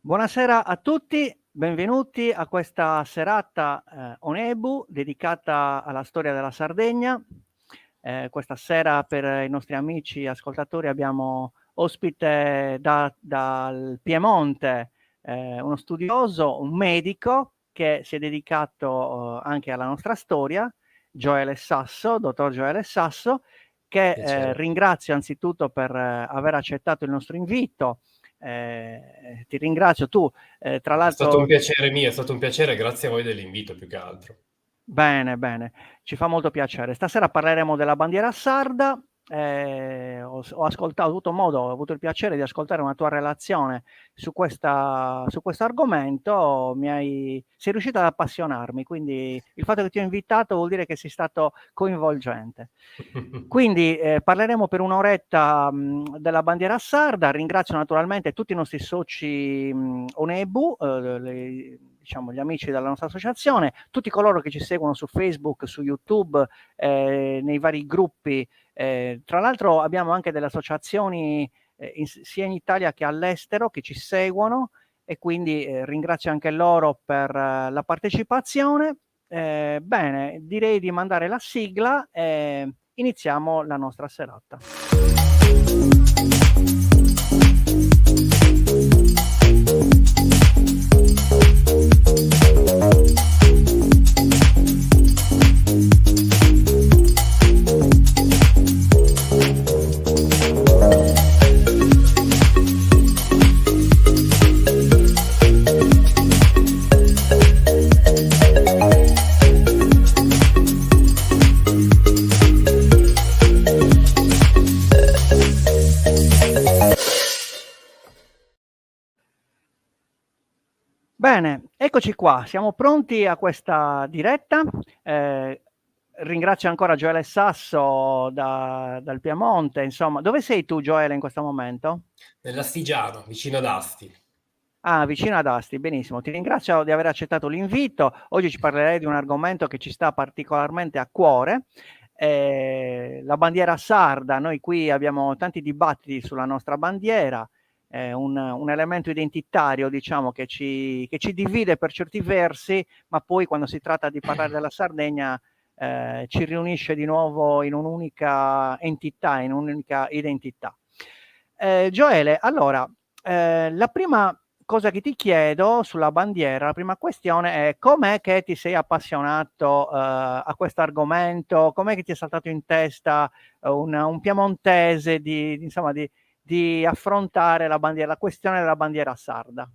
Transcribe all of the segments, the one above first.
Buonasera a tutti, benvenuti a questa serata Onebu dedicata alla storia della Sardegna. Questa sera per i nostri amici ascoltatori abbiamo ospite dal Piemonte uno studioso, un medico che si è dedicato anche alla nostra storia, Gioele Sasso, dottor Gioele Sasso, che Piacere. ringrazio anzitutto per aver accettato il nostro invito. Ti ringrazio tu, tra È stato un l'altro. piacere mio, è stato un piacere, grazie a voi dell'invito più che altro. Bene, bene, ci fa molto piacere. Stasera parleremo della bandiera sarda. Ho ascoltato, ho avuto modo, ho avuto il piacere di ascoltare una tua relazione su questo argomento, sei riuscito ad appassionarmi, quindi il fatto che ti ho invitato vuol dire che sei stato coinvolgente. Quindi parleremo per un'oretta della bandiera sarda. Ringrazio naturalmente tutti i nostri soci Onebu, diciamo gli amici della nostra associazione, tutti coloro che ci seguono su Facebook, su YouTube, nei vari gruppi. Tra l'altro abbiamo anche delle associazioni sia in Italia che all'estero che ci seguono e quindi ringrazio anche loro per la partecipazione. Bene, direi di mandare la sigla e iniziamo la nostra serata. Bene, eccoci qua, siamo pronti a questa diretta. Ringrazio ancora Gioele Sasso dal Piemonte. Insomma, dove sei tu, Gioele, in questo momento? Nell'Astigiano, vicino ad Asti. Ah, vicino ad Asti, benissimo. Ti ringrazio di aver accettato l'invito. Oggi ci parlerei di un argomento che ci sta particolarmente a cuore, la bandiera sarda. Noi qui abbiamo tanti dibattiti sulla nostra bandiera, un elemento identitario, diciamo, che ci divide per certi versi, ma poi quando si tratta di parlare della Sardegna, ci riunisce di nuovo in un'unica entità, in un'unica identità. Gioele, allora, la prima cosa che ti chiedo sulla bandiera, la prima questione è: com'è che ti sei appassionato a questo argomento? Com'è che ti è saltato in testa un piemontese insomma, di affrontare la questione della bandiera sarda?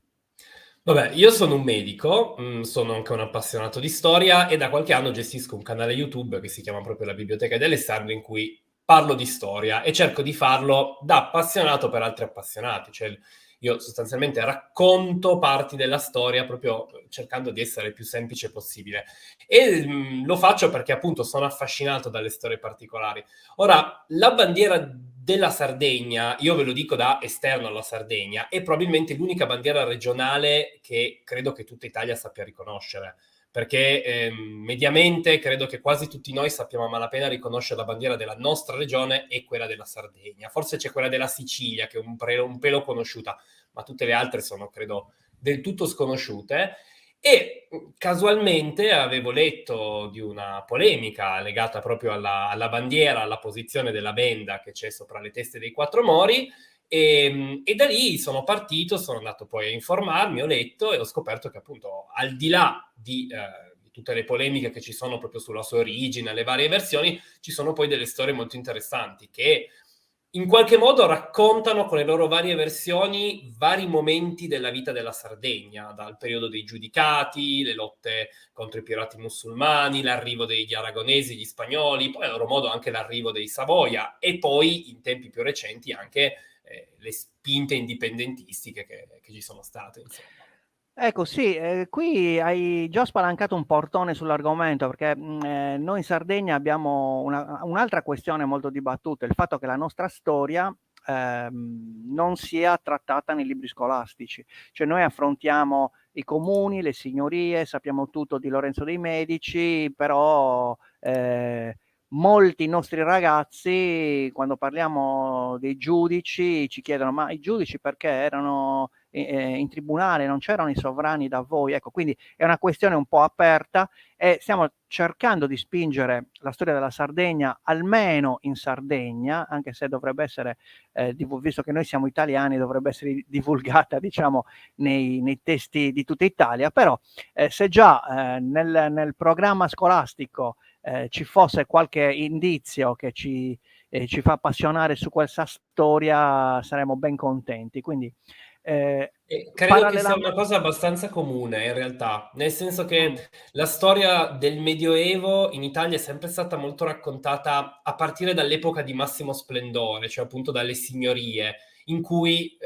Vabbè, io sono un medico, sono anche un appassionato di storia e da qualche anno gestisco un canale YouTube che si chiama proprio La Biblioteca delle Sarde, in cui parlo di storia e cerco di farlo da appassionato per altri appassionati. Cioè, io sostanzialmente racconto parti della storia proprio cercando di essere il più semplice possibile. E lo faccio perché appunto sono affascinato dalle storie particolari. Ora, la bandiera della Sardegna, io ve lo dico da esterno alla Sardegna, è probabilmente l'unica bandiera regionale che credo che tutta Italia sappia riconoscere, perché mediamente credo che quasi tutti noi sappiamo a malapena riconoscere la bandiera della nostra regione e quella della Sardegna. Forse c'è quella della Sicilia, che è un pelo conosciuta, ma tutte le altre sono, credo, del tutto sconosciute. E casualmente avevo letto di una polemica legata proprio alla bandiera, alla posizione della benda che c'è sopra le teste dei quattro mori, e da lì sono partito, sono andato poi a informarmi, ho letto e ho scoperto che appunto al di là di tutte le polemiche che ci sono proprio sulla sua origine, le varie versioni, ci sono poi delle storie molto interessanti che in qualche modo raccontano con le loro varie versioni vari momenti della vita della Sardegna, dal periodo dei giudicati, le lotte contro i pirati musulmani, l'arrivo degli aragonesi, gli spagnoli, poi a loro modo anche l'arrivo dei Savoia e poi in tempi più recenti anche le spinte indipendentistiche che ci sono state, insomma. Ecco sì, qui hai già spalancato un portone sull'argomento perché, noi in Sardegna abbiamo un'altra questione molto dibattuta, il fatto che la nostra storia, non sia trattata nei libri scolastici. Cioè noi affrontiamo i comuni, le signorie, sappiamo tutto di Lorenzo dei Medici, però, molti nostri ragazzi, quando parliamo dei giudici, ci chiedono: ma i giudici perché erano in tribunale, non c'erano i sovrani da voi? Ecco, quindi è una questione un po' aperta e stiamo cercando di spingere la storia della Sardegna, almeno in Sardegna, anche se dovrebbe essere, visto che noi siamo italiani, dovrebbe essere divulgata, diciamo, nei testi di tutta Italia, però se già nel programma scolastico ci fosse qualche indizio che ci fa appassionare su questa storia, saremo ben contenti. Quindi, Credo che sia una parallelamente... cosa abbastanza comune in realtà, nel senso che Mm. la storia del Medioevo in Italia è sempre stata molto raccontata a partire dall'epoca di massimo splendore, cioè appunto dalle signorie, in cui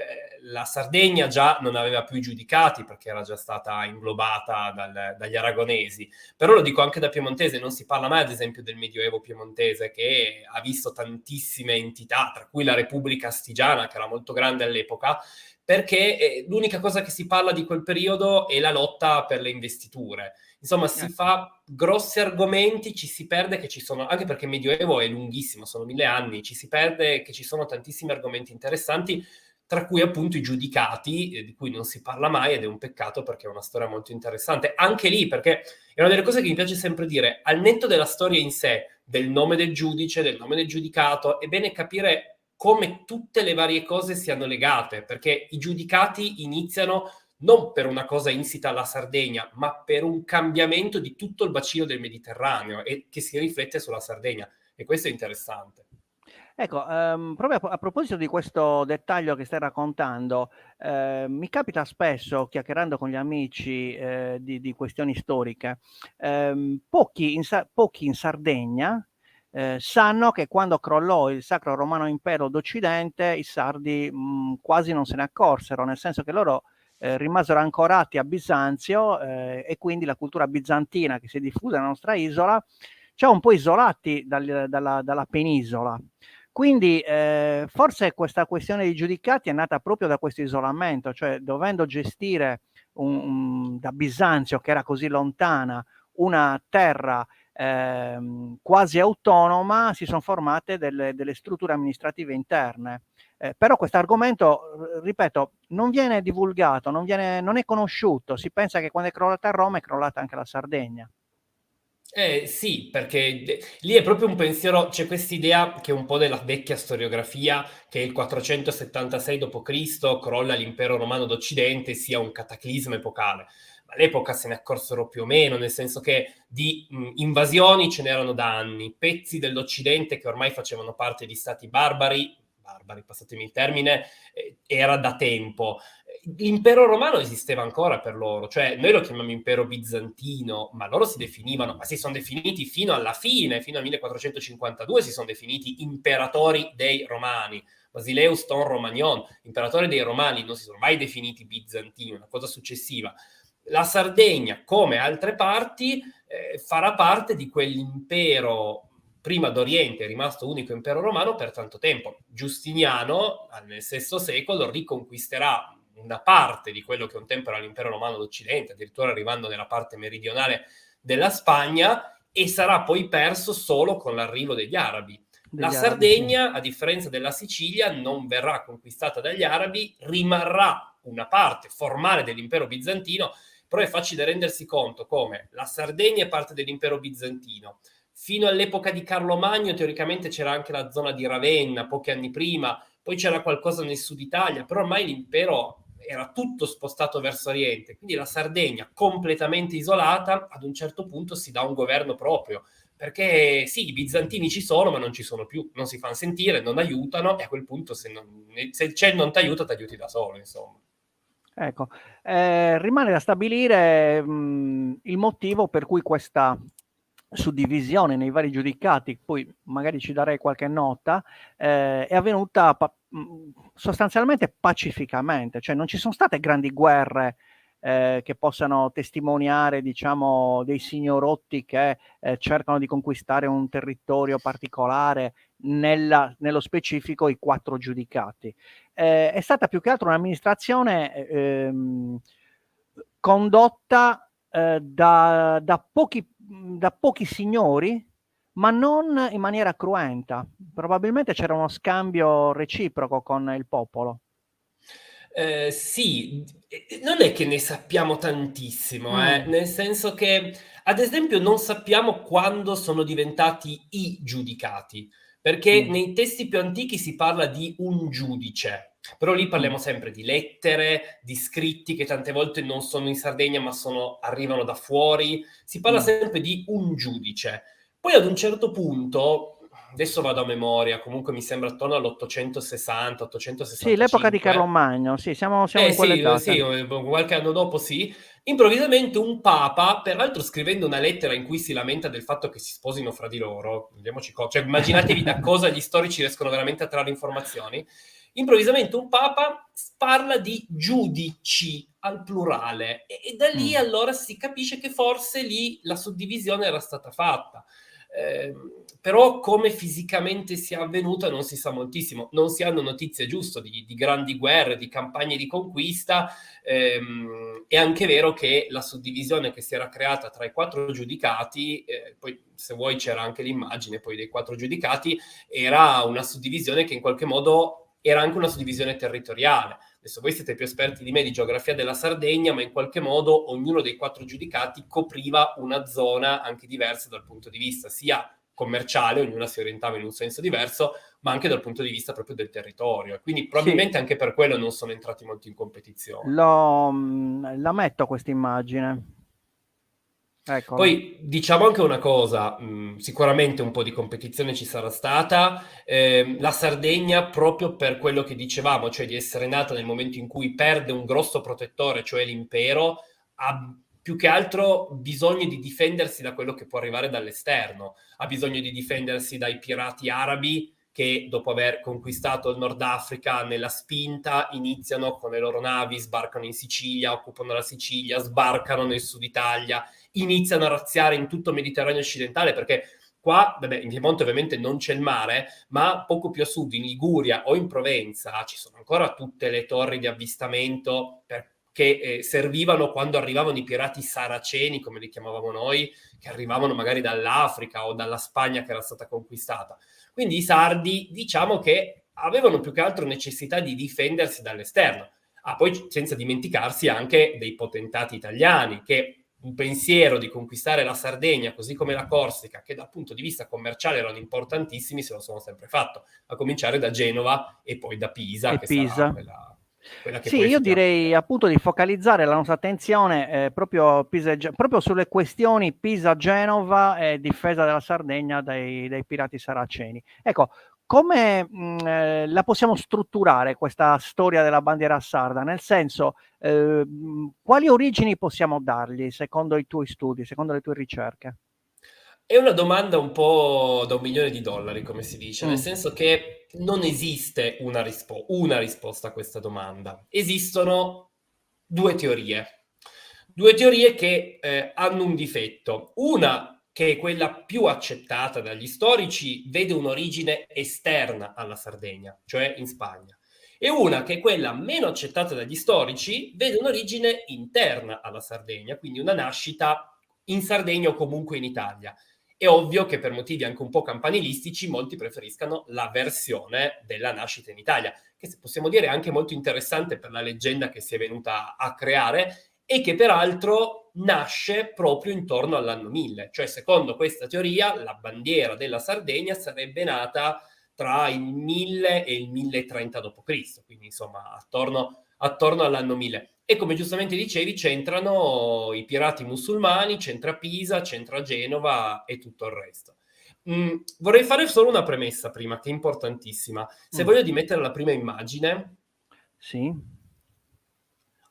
la Sardegna già non aveva più i giudicati perché era già stata inglobata dagli aragonesi. Però lo dico anche da piemontese, non si parla mai ad esempio del Medioevo piemontese che ha visto tantissime entità, tra cui la Repubblica Astigiana, che era molto grande all'epoca, perché l'unica cosa che si parla di quel periodo è la lotta per le investiture. Insomma, si Ecco. fa grossi argomenti, ci si perde che ci sono, anche perché il Medioevo è lunghissimo, sono 1000 anni, ci si perde che ci sono tantissimi argomenti interessanti, tra cui appunto i giudicati, di cui non si parla mai ed è un peccato perché è una storia molto interessante. Anche lì, perché è una delle cose che mi piace sempre dire, al netto della storia in sé, del nome del giudice, del nome del giudicato, è bene capire come tutte le varie cose siano legate, perché i giudicati iniziano non per una cosa insita alla Sardegna, ma per un cambiamento di tutto il bacino del Mediterraneo e che si riflette sulla Sardegna. E questo è interessante. Ecco, proprio a proposito di questo dettaglio che stai raccontando, mi capita spesso, chiacchierando con gli amici, di questioni storiche, pochi in Sardegna, sanno che quando crollò il Sacro Romano Impero d'Occidente, i sardi, quasi non se ne accorsero, nel senso che loro, rimasero ancorati a Bisanzio, e quindi la cultura bizantina che si è diffusa nella nostra isola, ci ha un po' isolati dalla penisola. Quindi forse questa questione dei giudicati è nata proprio da questo isolamento, cioè dovendo gestire da Bisanzio, che era così lontana, una terra quasi autonoma, si sono formate delle strutture amministrative interne. Però questo argomento, ripeto, non viene divulgato, non è conosciuto, si pensa che quando è crollata Roma è crollata anche la Sardegna. Sì, perché lì è proprio un pensiero, c'è quest'idea che è un po' della vecchia storiografia, che il 476 d.C. crolla l'impero romano d'Occidente sia un cataclisma epocale. Ma all'epoca se ne accorsero più o meno, nel senso che di invasioni ce n'erano da anni, pezzi dell'Occidente che ormai facevano parte di stati barbari, passatemi il termine, era da tempo. L'impero romano esisteva ancora per loro, cioè noi lo chiamiamo impero bizantino, ma loro si definivano, ma si sono definiti fino alla fine, fino al 1452 si sono definiti imperatori dei Romani. Basileus Ton Romanion, imperatore dei Romani, non si sono mai definiti bizantini, una cosa successiva. La Sardegna, come altre parti, farà parte di quell'impero prima d'Oriente, rimasto unico impero romano per tanto tempo. Giustiniano, nel VI secolo, riconquisterà una parte di quello che un tempo era l'impero romano d'Occidente, addirittura arrivando nella parte meridionale della Spagna, e sarà poi perso solo con l'arrivo degli arabi. La Degli arabi, sì. Sardegna, a differenza della Sicilia, non verrà conquistata dagli arabi, rimarrà una parte formale dell'impero bizantino, però è facile rendersi conto come la Sardegna è parte dell'impero bizantino. Fino all'epoca di Carlo Magno, teoricamente c'era anche la zona di Ravenna, pochi anni prima, poi c'era qualcosa nel sud Italia, però ormai l'impero era tutto spostato verso Oriente, quindi la Sardegna completamente isolata, ad un certo punto si dà un governo proprio, perché sì, i bizantini ci sono, ma non ci sono più, non si fanno sentire, non aiutano, e a quel punto se il ciel non ti aiuta, ti aiuti da solo, insomma. Ecco, rimane da stabilire il motivo per cui questa suddivisione nei vari giudicati, poi magari ci darei qualche nota, è avvenuta sostanzialmente pacificamente, cioè non ci sono state grandi guerre che possano testimoniare, diciamo, dei signorotti che cercano di conquistare un territorio particolare, nello specifico i 4 giudicati. È stata più che altro un'amministrazione condotta da pochi signori, ma non in maniera cruenta. Probabilmente c'era uno scambio reciproco con il popolo. Sì, non è che ne sappiamo tantissimo, Mm, nel senso che, ad esempio, non sappiamo quando sono diventati i giudicati, perché mm, nei testi più antichi si parla di un giudice, però lì mm, parliamo sempre di lettere, di scritti che tante volte non sono in Sardegna ma arrivano da fuori, si parla mm. sempre di un giudice. Poi ad un certo punto, adesso vado a memoria, comunque mi sembra attorno all'860, Sì, l'epoca di Carlo 865. Magno, sì, siamo in quelle Sì, date. qualche anno dopo sì. Improvvisamente un papa, peraltro scrivendo una lettera in cui si lamenta del fatto che si sposino fra di loro, vediamoci cioè immaginatevi da cosa gli storici riescono veramente a trarre informazioni, improvvisamente un papa parla di giudici al plurale e da lì Mm. allora si capisce che forse lì la suddivisione era stata fatta. Però come fisicamente sia avvenuta non si sa moltissimo, non si hanno notizie giusto di grandi guerre, di campagne di conquista. È anche vero che la suddivisione che si era creata tra i quattro giudicati, poi se vuoi c'era anche l'immagine poi dei quattro giudicati, era una suddivisione che in qualche modo era anche una suddivisione territoriale. Adesso voi siete più esperti di me di geografia della Sardegna, ma in qualche modo ognuno dei quattro giudicati copriva una zona anche diversa dal punto di vista sia commerciale, ognuna si orientava in un senso diverso, ma anche dal punto di vista proprio del territorio. Quindi Sì, probabilmente anche per quello non sono entrati molto in competizione. la metto questa immagine. Eccola. Poi diciamo anche una cosa, sicuramente un po' di competizione ci sarà stata, la Sardegna proprio per quello che dicevamo, cioè di essere nata nel momento in cui perde un grosso protettore, cioè l'impero, ha più che altro bisogno di difendersi da quello che può arrivare dall'esterno, ha bisogno di difendersi dai pirati arabi che dopo aver conquistato il Nord Africa nella spinta iniziano con le loro navi, sbarcano in Sicilia, occupano la Sicilia, sbarcano nel sud Italia, iniziano a razziare in tutto il Mediterraneo occidentale, perché qua, vabbè, in Piemonte ovviamente non c'è il mare, ma poco più a sud, in Liguria o in Provenza, ci sono ancora tutte le torri di avvistamento che servivano quando arrivavano i pirati saraceni, come li chiamavamo noi, che arrivavano magari dall'Africa o dalla Spagna che era stata conquistata. Quindi i sardi, diciamo che avevano più che altro necessità di difendersi dall'esterno. Ah, poi senza dimenticarsi anche dei potentati italiani che un pensiero di conquistare la Sardegna, così come la Corsica, che dal punto di vista commerciale erano importantissimi, se lo sono sempre fatto, a cominciare da Genova e poi da Pisa, E che sarà Pisa. quella che Sì, poi io direi effettivamente... appunto di focalizzare la nostra attenzione proprio, proprio sulle questioni Pisa-Genova e difesa della Sardegna dai pirati saraceni. Ecco, come la possiamo strutturare questa storia della bandiera sarda? Nel senso, quali origini possiamo dargli secondo i tuoi studi, secondo le tue ricerche? È una domanda un po' da $1.000.000, come si dice, nel Mm, senso che non esiste una risposta a questa domanda. Esistono due teorie. Due teorie che hanno un difetto. Una, che è quella più accettata dagli storici, vede un'origine esterna alla Sardegna, cioè in Spagna. E una, che è quella meno accettata dagli storici, vede un'origine interna alla Sardegna, quindi una nascita in Sardegna o comunque in Italia. È ovvio che per motivi anche un po' campanilistici molti preferiscano la versione della nascita in Italia, che se possiamo dire è anche molto interessante per la leggenda che si è venuta a creare e che peraltro nasce proprio intorno all'anno 1000. Cioè, secondo questa teoria, la bandiera della Sardegna sarebbe nata tra il 1000 e il 1030 d.C., quindi insomma attorno all'anno 1000. E come giustamente dicevi, c'entrano i pirati musulmani, c'entra Pisa, c'entra Genova e tutto il resto. Vorrei fare solo una premessa prima, che è importantissima. Se mm. voglio di mettere la prima immagine, Sì.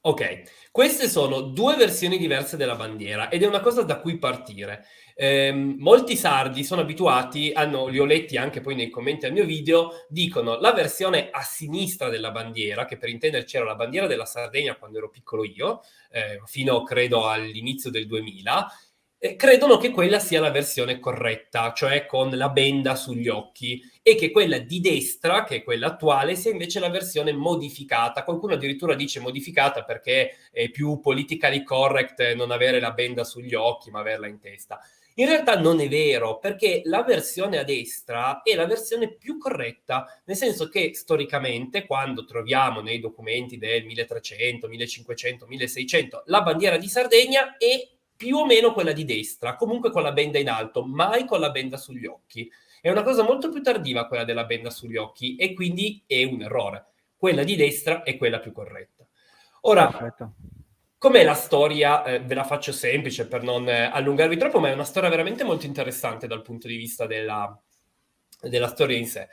ok, queste sono due versioni diverse della bandiera ed è una cosa da cui partire. Molti sardi sono abituati, li ho letti anche poi nei commenti al mio video, dicono la versione a sinistra della bandiera, che per intenderci era la bandiera della Sardegna quando ero piccolo io, fino credo all'inizio del 2000, credono che quella sia la versione corretta, cioè con la benda sugli occhi, e che quella di destra, che è quella attuale, sia invece la versione modificata. Qualcuno addirittura dice modificata perché è più politically correct non avere la benda sugli occhi, ma averla in testa. In realtà non è vero, perché la versione a destra è la versione più corretta, nel senso che storicamente, quando troviamo nei documenti del 1300, 1500, 1600 la bandiera di Sardegna è più o meno quella di destra, comunque con la benda in alto, mai con la benda sugli occhi. È una cosa molto più tardiva quella della benda sugli occhi e quindi è un errore. Quella di destra è quella più corretta. Ora, Perfetto. com'è la storia? Ve la faccio semplice per non allungarvi troppo, ma è una storia veramente molto interessante dal punto di vista della storia in sé.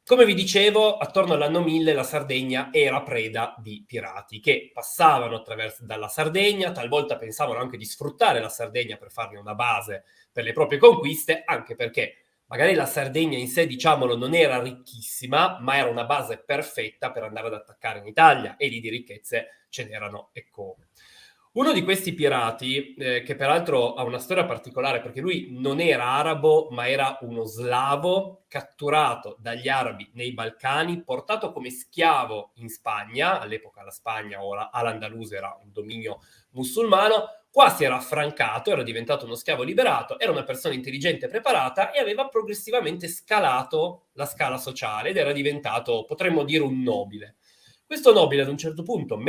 Come vi dicevo, attorno all'anno 1000 la Sardegna era preda di pirati che passavano dalla Sardegna, talvolta pensavano anche di sfruttare la Sardegna per farne una base per le proprie conquiste, anche perché magari la Sardegna in sé, diciamolo, non era ricchissima, ma era una base perfetta per andare ad attaccare in Italia e lì di ricchezze ce n'erano e come. Uno di questi pirati, che peraltro ha una storia particolare perché lui non era arabo, ma era uno slavo catturato dagli arabi nei Balcani, portato come schiavo in Spagna, all'epoca la Spagna o all'Andalusia era un dominio musulmano, qua si era affrancato, era diventato uno schiavo liberato, era una persona intelligente e preparata e aveva progressivamente scalato la scala sociale ed era diventato, potremmo dire, un nobile. Questo nobile ad un certo punto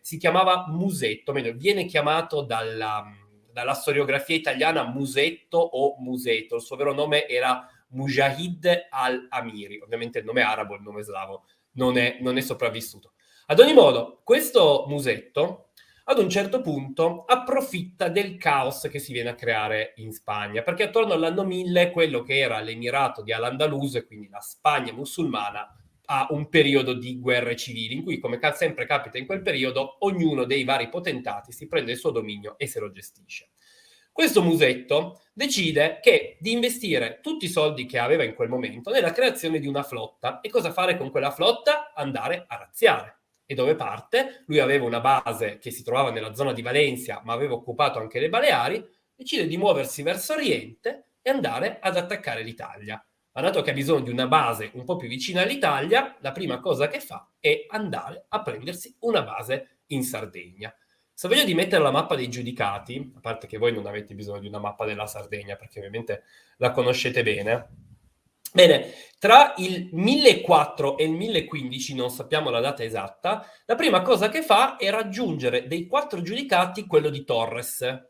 si chiamava Musetto, meglio, viene chiamato dalla storiografia italiana Musetto o Museto, il suo vero nome era Mujahid al-Amiri, ovviamente il nome arabo, il nome slavo, non è sopravvissuto. Ad ogni modo, questo Musetto ad un certo punto approfitta del caos che si viene a creare in Spagna, perché attorno all'anno 1000 quello che era l'Emirato di Al-Andalus, quindi la Spagna musulmana, ha un periodo di guerre civili, in cui, come sempre capita in quel periodo, ognuno dei vari potentati si prende il suo dominio e se lo gestisce. Questo Musetto decide di investire tutti i soldi che aveva in quel momento nella creazione di una flotta. E cosa fare con quella flotta? Andare a razziare. E dove parte? Lui aveva una base che si trovava nella zona di Valencia, ma aveva occupato anche le Baleari, decide di muoversi verso Oriente e andare ad attaccare l'Italia. Ma dato che ha bisogno di una base un po' più vicina all'Italia, la prima cosa che fa è andare a prendersi una base in Sardegna. Se voglio di mettere la mappa dei giudicati, a parte che voi non avete bisogno di una mappa della Sardegna, perché ovviamente la conoscete bene, bene, tra il 1004 e il 1015, non sappiamo la data esatta, la prima cosa che fa è raggiungere dei 4 giudicati quello di Torres,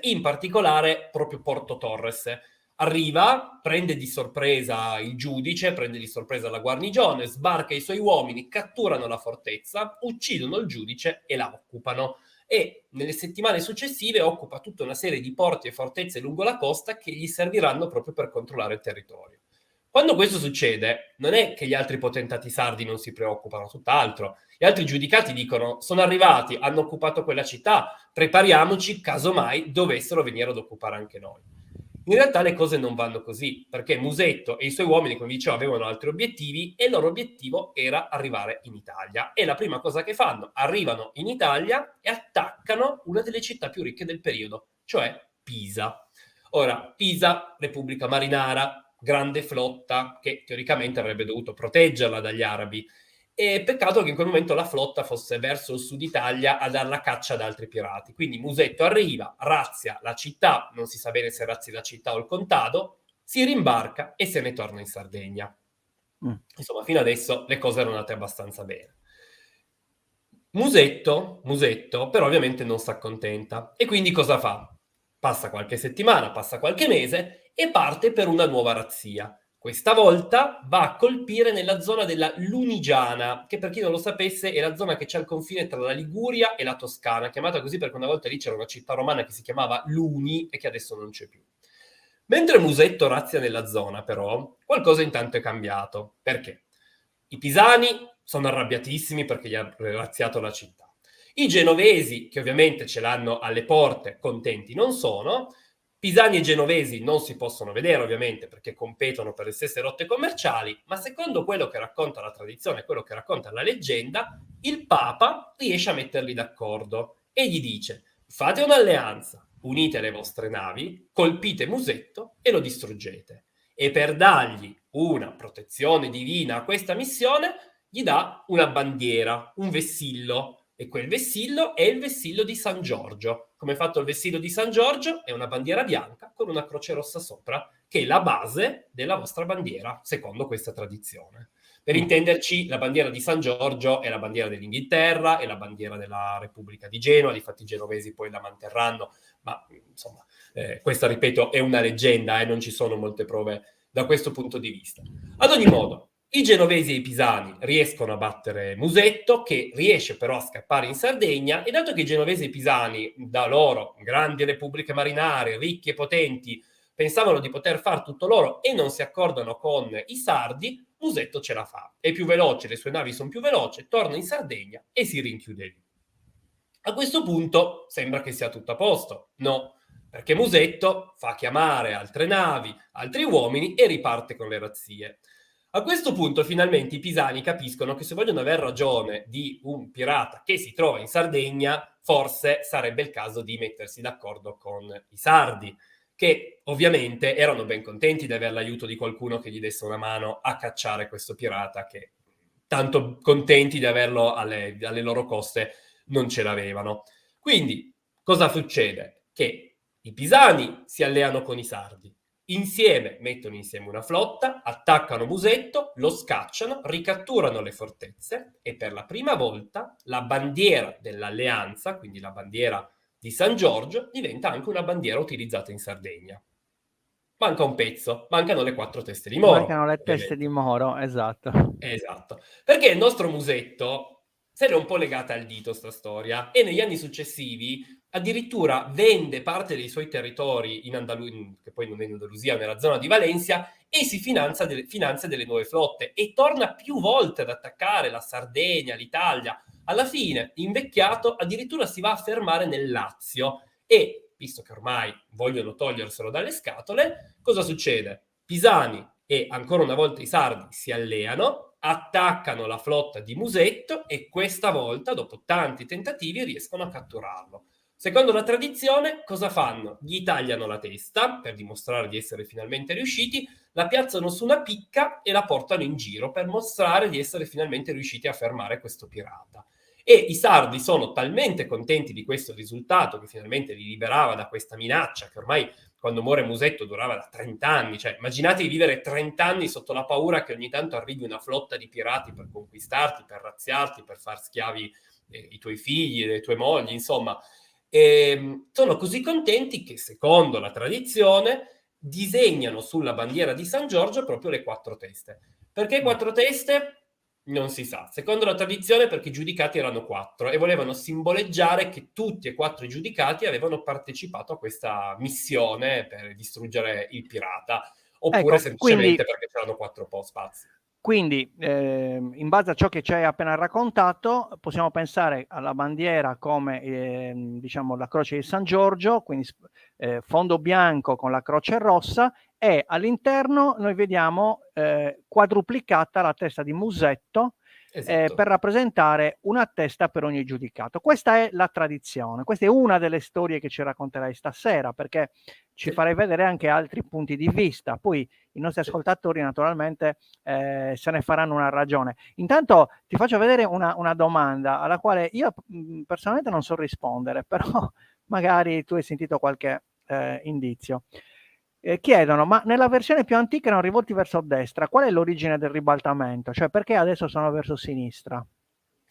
in particolare proprio Porto Torres. Arriva, prende di sorpresa il giudice, prende di sorpresa la guarnigione, sbarca i suoi uomini, catturano la fortezza, uccidono il giudice e la occupano. E nelle settimane successive occupa tutta una serie di porti e fortezze lungo la costa che gli serviranno proprio per controllare il territorio. Quando questo succede, non è che gli altri potentati sardi non si preoccupano, tutt'altro. Gli altri giudicati dicono: sono arrivati, hanno occupato quella città, prepariamoci casomai dovessero venire ad occupare anche noi. In realtà le cose non vanno così, perché Musetto e i suoi uomini, come dicevo, avevano altri obiettivi e il loro obiettivo era arrivare in Italia. E la prima cosa che fanno, arrivano in Italia e attaccano una delle città più ricche del periodo, cioè Pisa. Ora, Pisa, Repubblica Marinara, grande flotta che teoricamente avrebbe dovuto proteggerla dagli arabi. E peccato che in quel momento la flotta fosse verso il sud Italia a dar la caccia ad altri pirati. Quindi Musetto arriva, razzia la città, non si sa bene se razzi la città o il contado, si rimbarca e se ne torna in Sardegna. Insomma, fino adesso le cose erano andate abbastanza bene. Musetto, però ovviamente non si accontenta. E quindi cosa fa? Passa qualche settimana, passa qualche mese e parte per una nuova razzia. Questa volta va a colpire nella zona della Lunigiana, che per chi non lo sapesse è la zona che c'è al confine tra la Liguria e la Toscana, chiamata così perché una volta lì c'era una città romana che si chiamava Luni e che adesso non c'è più. Mentre Musetto razzia nella zona, però, qualcosa intanto è cambiato. Perché? I pisani sono arrabbiatissimi perché gli ha razziato la città. I genovesi, che ovviamente ce l'hanno alle porte, contenti non sono. Pisani e genovesi non si possono vedere ovviamente perché competono per le stesse rotte commerciali, ma secondo quello che racconta la tradizione, quello che racconta la leggenda, il Papa riesce a metterli d'accordo e gli dice: fate un'alleanza, unite le vostre navi, colpite Musetto e lo distruggete. E per dargli una protezione divina a questa missione, gli dà una bandiera, un vessillo, e quel vessillo è il vessillo di San Giorgio. Come è fatto il vessillo di San Giorgio? È una bandiera bianca con una croce rossa sopra, che è la base della vostra bandiera, secondo questa tradizione. Per intenderci, la bandiera di San Giorgio è la bandiera dell'Inghilterra, è la bandiera della Repubblica di Genova, difatti i genovesi poi la manterranno, ma insomma, questa, ripeto, è una leggenda, non ci sono molte prove da questo punto di vista. Ad ogni modo, i genovesi e i pisani riescono a battere Musetto, che riesce però a scappare in Sardegna, e dato che i genovesi e i pisani, da loro, grandi repubbliche marinare, ricchi e potenti, pensavano di poter far tutto loro e non si accordano con i sardi, Musetto ce la fa. È più veloce, le sue navi sono più veloci, torna in Sardegna e si rinchiude lì. A questo punto sembra che sia tutto a posto. No, perché Musetto fa chiamare altre navi, altri uomini e riparte con le razzie. A questo punto finalmente i pisani capiscono che se vogliono aver ragione di un pirata che si trova in Sardegna, forse sarebbe il caso di mettersi d'accordo con i sardi, che ovviamente erano ben contenti di avere l'aiuto di qualcuno che gli desse una mano a cacciare questo pirata, che tanto contenti di averlo alle loro coste non ce l'avevano. Quindi cosa succede? Che i pisani si alleano con i sardi, insieme mettono insieme una flotta, attaccano Musetto, lo scacciano, ricatturano le fortezze e per la prima volta la bandiera dell'alleanza, quindi la bandiera di San Giorgio, diventa anche una bandiera utilizzata in Sardegna. Manca un pezzo, mancano le 4 teste di Moro. Mancano le teste di Moro, esatto. Esatto, perché il nostro Musetto se l'è un po' legata al dito sta storia, e negli anni successivi addirittura vende parte dei suoi territori in Andalusia, che poi non è in Andalusia, nella zona di Valencia, e si finanzia delle nuove flotte e torna più volte ad attaccare la Sardegna, l'Italia. Alla fine, invecchiato, addirittura si va a fermare nel Lazio e, visto che ormai vogliono toglierselo dalle scatole, cosa succede? Pisani e ancora una volta i sardi si alleano, attaccano la flotta di Musetto e questa volta, dopo tanti tentativi, riescono a catturarlo. Secondo la tradizione, cosa fanno? Gli tagliano la testa per dimostrare di essere finalmente riusciti, la piazzano su una picca e la portano in giro per mostrare di essere finalmente riusciti a fermare questo pirata. E i sardi sono talmente contenti di questo risultato, che finalmente li liberava da questa minaccia che ormai, quando muore Musetto, durava da 30 anni. Cioè, immaginate di vivere 30 anni sotto la paura che ogni tanto arrivi una flotta di pirati per conquistarti, per razziarti, per far schiavi i tuoi figli, le tue mogli, insomma. E sono così contenti che, secondo la tradizione, disegnano sulla bandiera di San Giorgio proprio le 4 teste. Perché 4 teste? Non si sa. Secondo la tradizione, perché i giudicati erano 4 e volevano simboleggiare che tutti e 4 i giudicati avevano partecipato a questa missione per distruggere il pirata, oppure Ecco, semplicemente perché c'erano 4 spazi. Quindi, in base a ciò che ci hai appena raccontato, possiamo pensare alla bandiera come, diciamo, la croce di San Giorgio, quindi fondo bianco con la croce rossa, e all'interno noi vediamo quadruplicata la testa di Musetto, Esatto. per rappresentare una testa per ogni giudicato. Questa è la tradizione, questa è una delle storie che ci racconterai stasera, perché ci farai vedere anche altri punti di vista. Poi i nostri ascoltatori naturalmente se ne faranno una ragione. Intanto ti faccio vedere una domanda alla quale io personalmente non so rispondere, però magari tu hai sentito qualche indizio. Chiedono, ma nella versione più antica erano rivolti verso destra, qual è l'origine del ribaltamento? Cioè, perché adesso sono verso sinistra?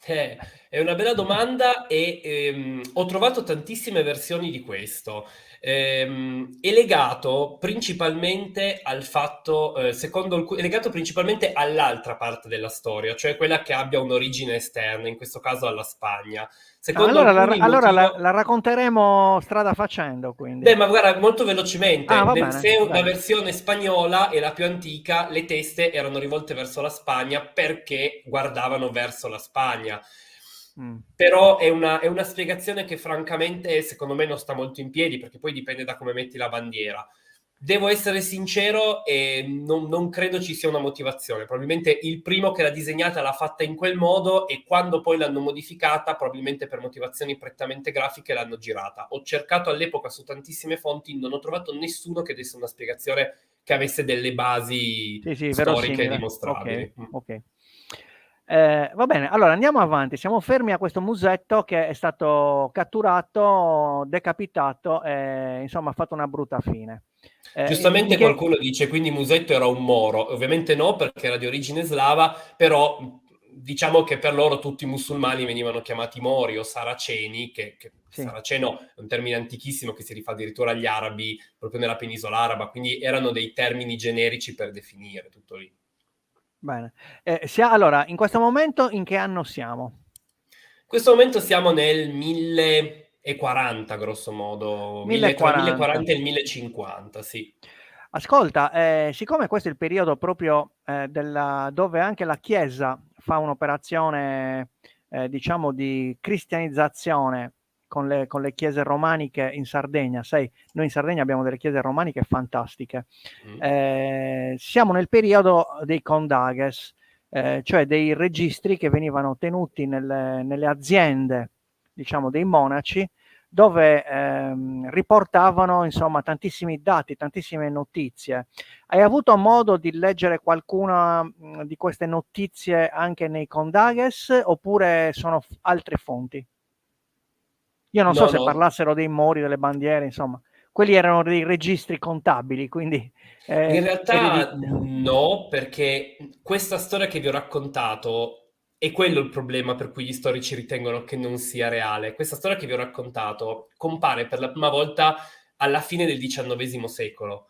È una bella domanda e ho trovato tantissime versioni di questo. È legato principalmente al fatto, è legato principalmente all'altra parte della storia, cioè quella che abbia un'origine esterna, in questo caso alla Spagna. Secondo Allora, alcuni il allora motivo... la racconteremo strada facendo, quindi. Beh, ma guarda, molto velocemente, Va bene, se la dai. versione spagnola è la più antica, le teste erano rivolte verso la Spagna perché guardavano verso la Spagna. Però è una spiegazione che francamente secondo me non sta molto in piedi, perché poi dipende da come metti la bandiera. Devo essere sincero e non credo ci sia una motivazione. Probabilmente il primo che l'ha disegnata l'ha fatta in quel modo e quando poi l'hanno modificata, probabilmente per motivazioni prettamente grafiche, l'hanno girata. Ho cercato all'epoca su tantissime fonti, non ho trovato nessuno che desse una spiegazione che avesse delle basi Sì, storiche verosimile. dimostrabili. Ok. Va bene, allora andiamo avanti. Siamo fermi a questo musetto che è stato catturato, decapitato e insomma ha fatto una brutta fine. In Giustamente che... qualcuno dice quindi Musetto era un Moro, ovviamente no perché era di origine slava, però diciamo che per loro tutti i musulmani venivano chiamati Mori o Saraceni, che Sì, Saraceno è un termine antichissimo che si rifà addirittura agli arabi proprio nella penisola araba, quindi erano dei termini generici per definire tutto lì. bene. Allora, in questo momento in che anno siamo? In questo momento siamo nel 1040, grosso modo, tra il 1040. 1040 e il 1050, sì. Ascolta, siccome questo è il periodo proprio dove anche la Chiesa fa un'operazione, diciamo, di cristianizzazione con le chiese romaniche in Sardegna, sai, noi in Sardegna abbiamo delle chiese romaniche fantastiche. Mm. Siamo nel periodo dei condages, cioè dei registri che venivano tenuti nelle aziende, diciamo, dei monaci, dove riportavano insomma tantissimi dati, tantissime notizie. Hai avuto modo di leggere qualcuna di queste notizie anche nei Condages oppure sono altre fonti? Io non so No, se no. parlassero dei mori, delle bandiere, insomma, quelli erano dei registri contabili, quindi In realtà erediti. no, perché questa storia che vi ho raccontato è quello il problema per cui gli storici ritengono che non sia reale. Questa storia che vi ho raccontato compare per la prima volta alla fine del XIX secolo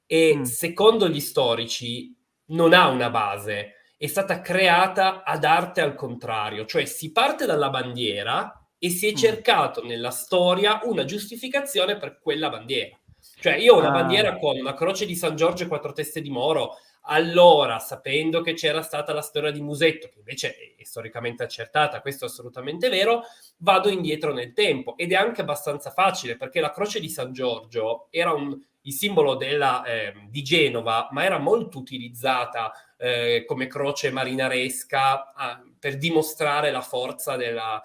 e Mm, secondo gli storici non ha una base, è stata creata ad arte al contrario, cioè si parte dalla bandiera e si è mm. cercato nella storia una giustificazione per quella bandiera. Cioè, io ho una Ah, bandiera con una croce di San Giorgio e quattro teste di Moro. Allora, sapendo che c'era stata la storia di Musetto, che invece è storicamente accertata, questo è assolutamente vero, vado indietro nel tempo. Ed è anche abbastanza facile, perché la croce di San Giorgio era il simbolo di Genova, ma era molto utilizzata come croce marinaresca per dimostrare la forza della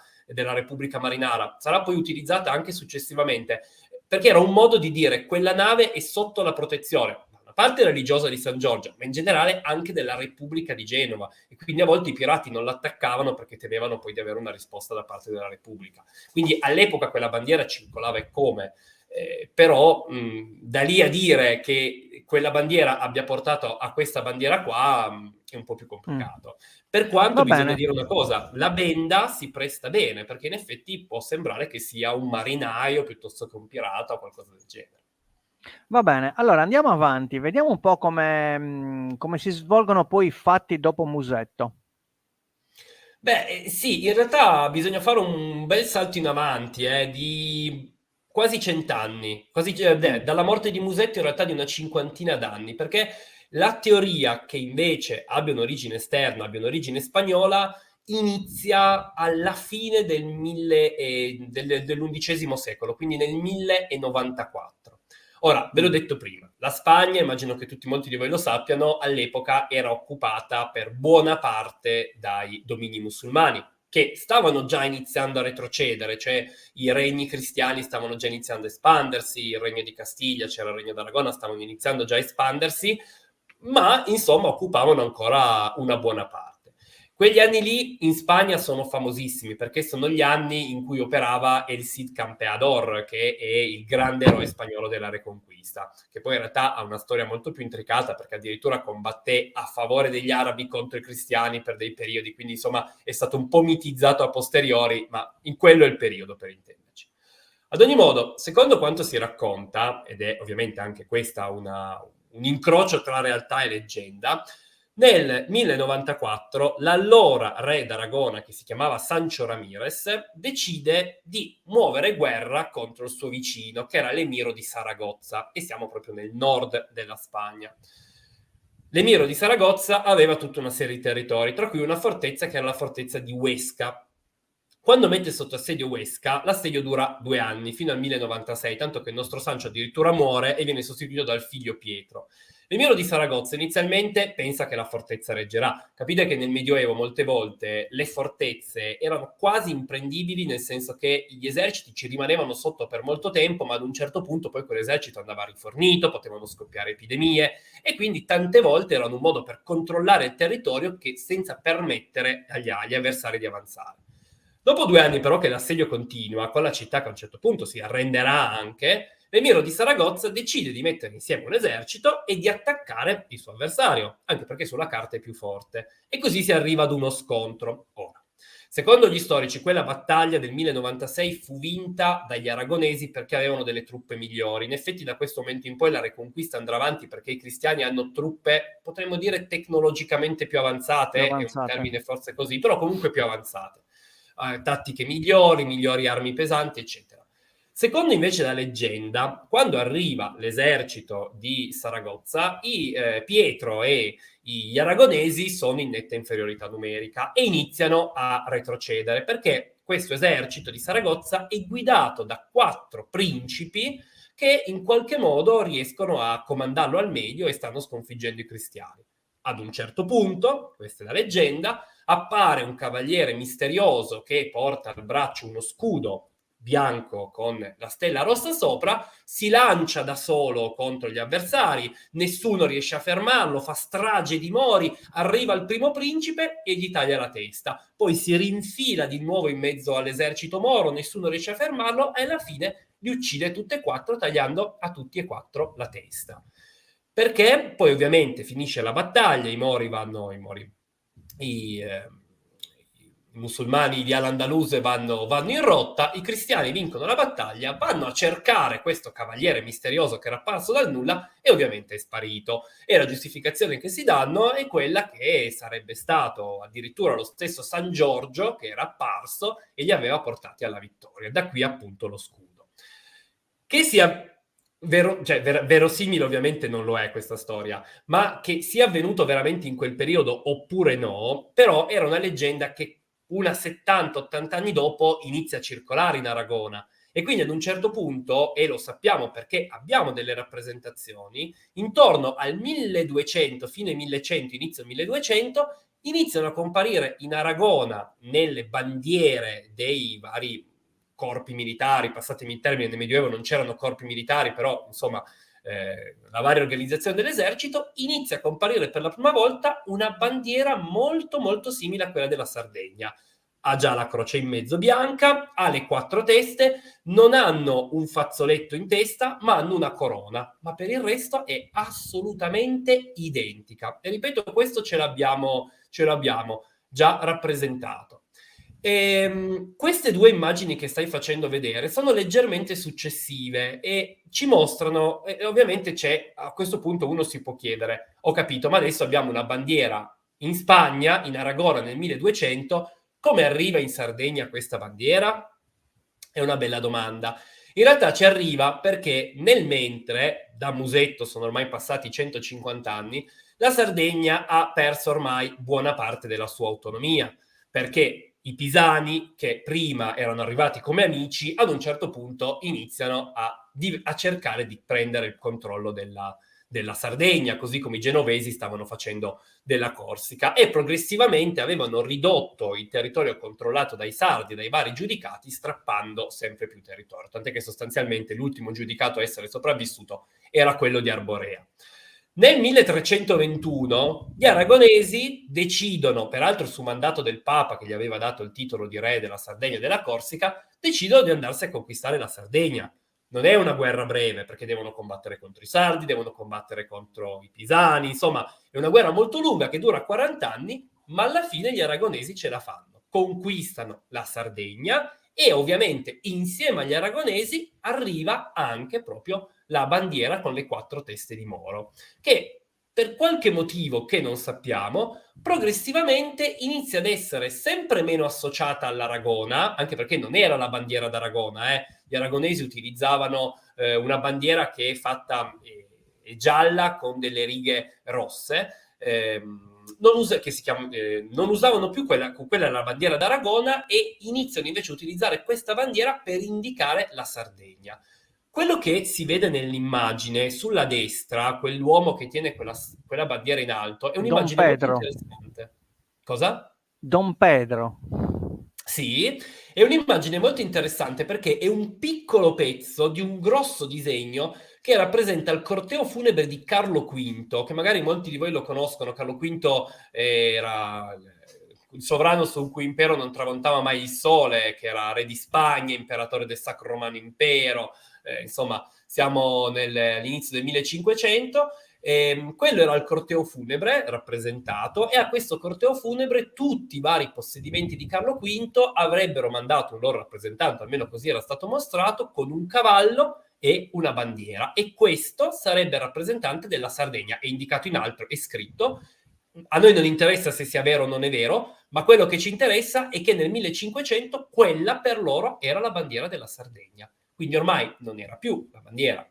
Repubblica Marinara. Sarà poi utilizzata anche successivamente perché era un modo di dire quella nave è sotto la protezione, da una parte religiosa di San Giorgio, ma in generale anche della Repubblica di Genova. E quindi a volte i pirati non l'attaccavano perché temevano poi di avere una risposta da parte della Repubblica. Quindi all'epoca quella bandiera circolava e come. Però da lì a dire che quella bandiera abbia portato a questa bandiera qua è un po' più mm. complicato. Per quanto Va bisogna bene. dire una cosa, la benda si presta bene, perché in effetti può sembrare che sia un marinaio piuttosto che un pirata o qualcosa del genere. Va bene, allora andiamo avanti, vediamo un po' come si svolgono poi i fatti dopo Musetto. Beh, sì, in realtà bisogna fare un bel salto in avanti, di quasi 100 anni, Mm. dalla morte di Musetto in realtà di una cinquantina d'anni, perché la teoria che invece abbia un'origine esterna, abbia un'origine spagnola, inizia alla fine dell'undicesimo secolo, quindi nel 1094. Ora, ve l'ho Mm. detto prima, la Spagna, immagino che molti di voi lo sappiano, all'epoca era occupata per buona parte dai domini musulmani, che stavano già iniziando a retrocedere, cioè i regni cristiani stavano già iniziando a espandersi, il regno di Castiglia, c'era il regno d'Aragona, stavano iniziando già a espandersi, ma insomma occupavano ancora una buona parte. Quegli anni lì in Spagna sono famosissimi perché sono gli anni in cui operava El Cid Campeador, che è il grande eroe spagnolo della Reconquista, che poi in realtà ha una storia molto più intricata perché addirittura combatté a favore degli arabi contro i cristiani per dei periodi, quindi insomma è stato un po' mitizzato a posteriori, ma in quello è il periodo per intenderci. Ad ogni modo, secondo quanto si racconta, ed è ovviamente anche questa un incrocio tra realtà e leggenda, nel 1094 l'allora re d'Aragona, che si chiamava Sancho Ramirez, decide di muovere guerra contro il suo vicino, che era l'emiro di Saragozza, e siamo proprio nel nord della Spagna. L'emiro di Saragozza aveva tutta una serie di territori, tra cui una fortezza che era la fortezza di Huesca. Quando mette sotto assedio Huesca, l'assedio dura 2 anni, fino al 1096, tanto che il nostro Sancho addirittura muore e viene sostituito dal figlio Pietro. L'Emiro di Saragozza inizialmente pensa che la fortezza reggerà. Capite che nel Medioevo molte volte le fortezze erano quasi imprendibili, nel senso che gli eserciti ci rimanevano sotto per molto tempo, ma ad un certo punto poi quell'esercito andava rifornito, potevano scoppiare epidemie, e quindi tante volte erano un modo per controllare il territorio che senza permettere agli avversari di avanzare. Dopo 2 anni però che l'assedio continua, con la città che a un certo punto si arrenderà anche, l'Emiro di Saragozza decide di mettere insieme un esercito e di attaccare il suo avversario, anche perché sulla carta è più forte. E così si arriva ad uno scontro. Ora, secondo gli storici, quella battaglia del 1096 fu vinta dagli aragonesi perché avevano delle truppe migliori. In effetti da questo momento in poi la Reconquista andrà avanti perché i cristiani hanno truppe, potremmo dire, tecnologicamente più avanzate, è un termine forse così, però comunque più avanzate. Tattiche migliori, migliori armi pesanti, eccetera. Secondo invece la leggenda, quando arriva l'esercito di Saragozza, Pietro e gli aragonesi sono in netta inferiorità numerica e iniziano a retrocedere perché questo esercito di Saragozza è guidato da 4 principi che in qualche modo riescono a comandarlo al meglio e stanno sconfiggendo i cristiani. Ad un certo punto, questa è la leggenda, appare un cavaliere misterioso che porta al braccio uno scudo bianco con la stella rossa sopra, si lancia da solo contro gli avversari, nessuno riesce a fermarlo, fa strage di mori, arriva il primo principe e gli taglia la testa, poi si rinfila di nuovo in mezzo all'esercito moro, nessuno riesce a fermarlo e alla fine li uccide tutti e 4 tagliando a tutti e 4 la testa. Perché poi ovviamente finisce la battaglia, i musulmani di Al-Andalus vanno in rotta, i cristiani vincono la battaglia, vanno a cercare questo cavaliere misterioso che era apparso dal nulla e ovviamente è sparito. E la giustificazione che si danno è quella che sarebbe stato addirittura lo stesso San Giorgio che era apparso e li aveva portati alla vittoria. Da qui appunto lo scudo. Che sia verosimile ovviamente non lo è questa storia, ma che sia avvenuto veramente in quel periodo oppure no, però era una leggenda che una 70-80 anni dopo inizia a circolare in Aragona. E quindi ad un certo punto, e lo sappiamo perché abbiamo delle rappresentazioni, intorno al 1200, fine 1100, inizio 1200, iniziano a comparire in Aragona, nelle bandiere dei vari corpi militari, passatemi il termine, nel Medioevo non c'erano corpi militari, però insomma la varia organizzazione dell'esercito, inizia a comparire per la prima volta una bandiera molto molto simile a quella della Sardegna. Ha già la croce in mezzo bianca, ha le 4 teste, non hanno un fazzoletto in testa, ma hanno una corona, ma per il resto è assolutamente identica. E ripeto, questo ce l'abbiamo già rappresentato. Queste 2 immagini che stai facendo vedere sono leggermente successive e ci mostrano, ovviamente a questo punto uno si può chiedere, ho capito, ma adesso abbiamo una bandiera in Spagna, in Aragona nel 1200, come arriva in Sardegna questa bandiera? È una bella domanda. In realtà ci arriva perché nel mentre, da Musetto sono ormai passati 150 anni, la Sardegna ha perso ormai buona parte della sua autonomia, perché i pisani, che prima erano arrivati come amici, ad un certo punto iniziano a cercare di prendere il controllo della Sardegna, così come i genovesi stavano facendo della Corsica, e progressivamente avevano ridotto il territorio controllato dai sardi, dai vari giudicati, strappando sempre più territorio, tant'è che sostanzialmente l'ultimo giudicato a essere sopravvissuto era quello di Arborea. Nel 1321 gli aragonesi decidono, peraltro su mandato del Papa che gli aveva dato il titolo di re della Sardegna e della Corsica, decidono di andarsi a conquistare la Sardegna. Non è una guerra breve perché devono combattere contro i sardi, devono combattere contro i pisani, insomma è una guerra molto lunga che dura 40 anni, ma alla fine gli aragonesi ce la fanno, conquistano la Sardegna e ovviamente insieme agli aragonesi arriva anche proprio la bandiera con le 4 teste di Moro, che per qualche motivo che non sappiamo, progressivamente inizia ad essere sempre meno associata all'Aragona, anche perché non era la bandiera d'Aragona, Gli aragonesi utilizzavano una bandiera che è fatta gialla con delle righe rosse, non usavano più quella la bandiera d'Aragona e iniziano invece a utilizzare questa bandiera per indicare la Sardegna. Quello che si vede nell'immagine sulla destra, quell'uomo che tiene quella bandiera in alto, è Don un'immagine molto Pedro. interessante. Cosa? Don Pedro. Sì, è un'immagine molto interessante perché è un piccolo pezzo di un grosso disegno che rappresenta il corteo funebre di Carlo V, che magari molti di voi lo conoscono. Carlo V era il sovrano su cui impero non tramontava mai il sole, che era re di Spagna, imperatore del Sacro Romano Impero, insomma siamo all'inizio del 1500. Quello era il corteo funebre rappresentato, e a questo corteo funebre tutti i vari possedimenti di Carlo V avrebbero mandato un loro rappresentante, almeno così era stato mostrato, con un cavallo e una bandiera, e questo sarebbe il rappresentante della Sardegna. È indicato in alto, è scritto. A noi non interessa se sia vero o non è vero, ma quello che ci interessa è che nel 1500 quella per loro era la bandiera della Sardegna. Quindi ormai non era più la bandiera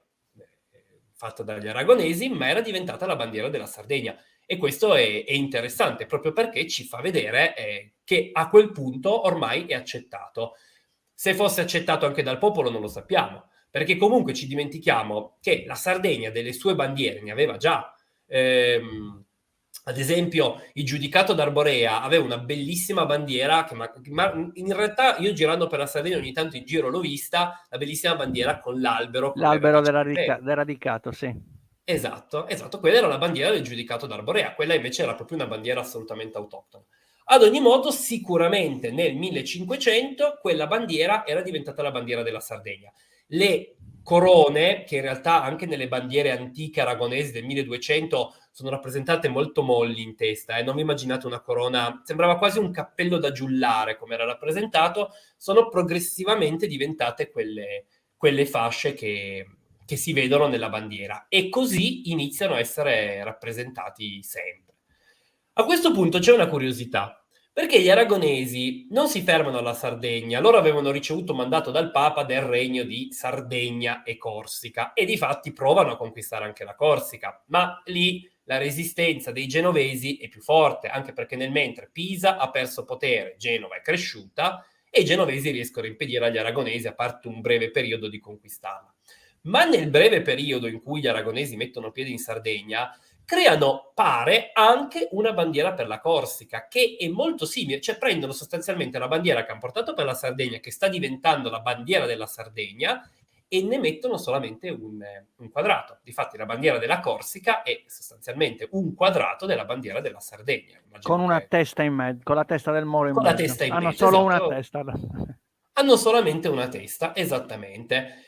fatta dagli aragonesi, ma era diventata la bandiera della Sardegna. E questo è interessante, proprio perché ci fa vedere che a quel punto ormai è accettato. Se fosse accettato anche dal popolo non lo sappiamo, perché comunque ci dimentichiamo che la Sardegna delle sue bandiere ne aveva già. Ad esempio, il Giudicato d'Arborea aveva una bellissima bandiera ma in realtà io girando per la Sardegna ogni tanto in giro l'ho vista, la bellissima bandiera con l'albero con le L'albero radici in legno. del radicato, sì. Esatto, esatto, quella era la bandiera del Giudicato d'Arborea, quella invece era proprio una bandiera assolutamente autoctona. Ad ogni modo, sicuramente nel 1500 quella bandiera era diventata la bandiera della Sardegna. Le corone, che in realtà anche nelle bandiere antiche aragonesi del 1200 sono rappresentate molto molli in testa, non vi immaginate una corona, sembrava quasi un cappello da giullare come era rappresentato, sono progressivamente diventate quelle fasce che si vedono nella bandiera, e così iniziano a essere rappresentati sempre. A questo punto c'è una curiosità, perché gli aragonesi non si fermano alla Sardegna, loro avevano ricevuto mandato dal Papa del regno di Sardegna e Corsica, e difatti provano a conquistare anche la Corsica, ma lì la resistenza dei genovesi è più forte, anche perché nel mentre Pisa ha perso potere, Genova è cresciuta, e i genovesi riescono a impedire agli aragonesi, a parte un breve periodo, di conquistarla. Ma nel breve periodo in cui gli aragonesi mettono piede in Sardegna, creano, pare, anche una bandiera per la Corsica, che è molto simile, cioè prendono sostanzialmente la bandiera che hanno portato per la Sardegna, che sta diventando la bandiera della Sardegna, e ne mettono solamente un quadrato. Difatti la bandiera della Corsica è sostanzialmente un quadrato della bandiera della Sardegna. Con Immagino una che testa in mezzo, con la testa del moro in con la mezzo. testa in Hanno mezzo, solo una esatto. testa. Hanno solamente una testa, esattamente.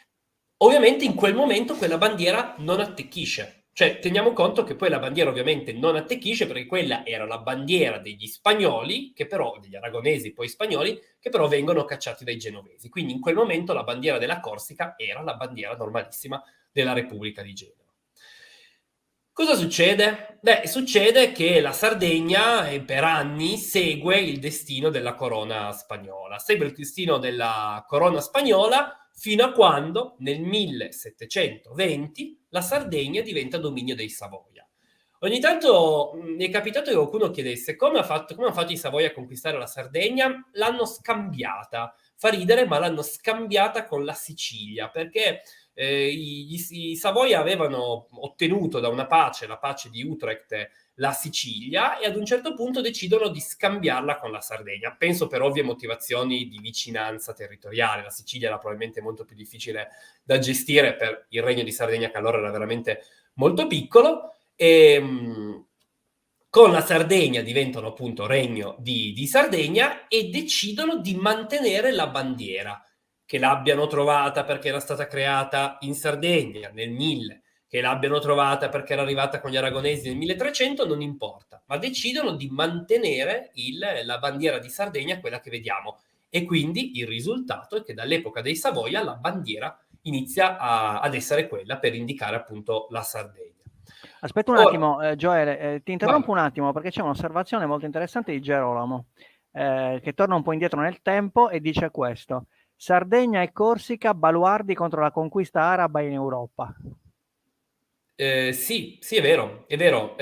Ovviamente in quel momento quella bandiera non attecchisce. Cioè, teniamo conto che poi la bandiera ovviamente non attecchisce, perché quella era la bandiera degli spagnoli, che però, degli aragonesi poi spagnoli, che però vengono cacciati dai genovesi. Quindi in quel momento la bandiera della Corsica era la bandiera normalissima della Repubblica di Genova. Cosa succede? Beh, succede che la Sardegna per anni segue il destino della corona spagnola, segue il destino della corona spagnola fino a quando nel 1720 la Sardegna diventa dominio dei Savoia. Ogni tanto mi è capitato che qualcuno chiedesse come hanno fatto i Savoia a conquistare la Sardegna. L'hanno scambiata, fa ridere, ma l'hanno scambiata con la Sicilia, perché i Savoia avevano ottenuto da una pace, la pace di Utrecht, la Sicilia, e ad un certo punto decidono di scambiarla con la Sardegna. Penso per ovvie motivazioni di vicinanza territoriale. La Sicilia era probabilmente molto più difficile da gestire per il regno di Sardegna, che allora era veramente molto piccolo, e con la Sardegna diventano appunto regno di Sardegna, e decidono di mantenere la bandiera, che l'abbiano trovata perché era stata creata in Sardegna nel 1000, che l'abbiano trovata perché era arrivata con gli aragonesi nel 1300, non importa, ma decidono di mantenere la bandiera di Sardegna, quella che vediamo, e quindi il risultato è che dall'epoca dei Savoia la bandiera inizia ad essere quella per indicare appunto la Sardegna. Aspetta un Ora, attimo, Gioele, ti vai. interrompo un attimo perché c'è un'osservazione molto interessante di Gerolamo, che torna un po' indietro nel tempo e dice questo: Sardegna e Corsica baluardi contro la conquista araba in Europa. Sì, sì, è vero, è vero.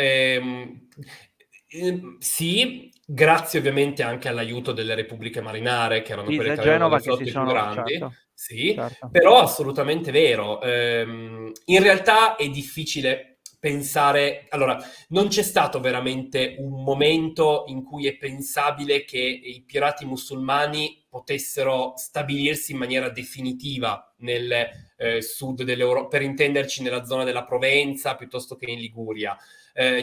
Sì, grazie ovviamente anche all'aiuto delle repubbliche marinare, che erano quelle Pisa e che avevano Genova le che si flotte più sono, grandi, certo, sì, certo. però assolutamente vero. In realtà è difficile pensare... Allora, non c'è stato veramente un momento in cui è pensabile che i pirati musulmani potessero stabilirsi in maniera definitiva nel sud dell'Europa, per intenderci nella zona della Provenza piuttosto che in Liguria.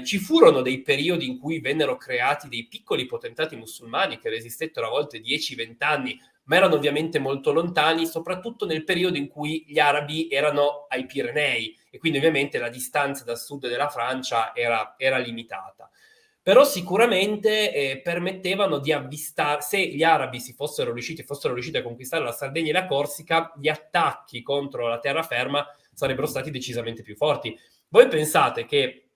Ci furono dei periodi in cui vennero creati dei piccoli potentati musulmani che resistettero a volte 10-20 anni, ma erano ovviamente molto lontani, soprattutto nel periodo in cui gli arabi erano ai Pirenei e quindi ovviamente la distanza dal sud della Francia era limitata. Però sicuramente permettevano di avvistare, se gli arabi fossero riusciti a conquistare la Sardegna e la Corsica, gli attacchi contro la terraferma sarebbero stati decisamente più forti. Voi pensate che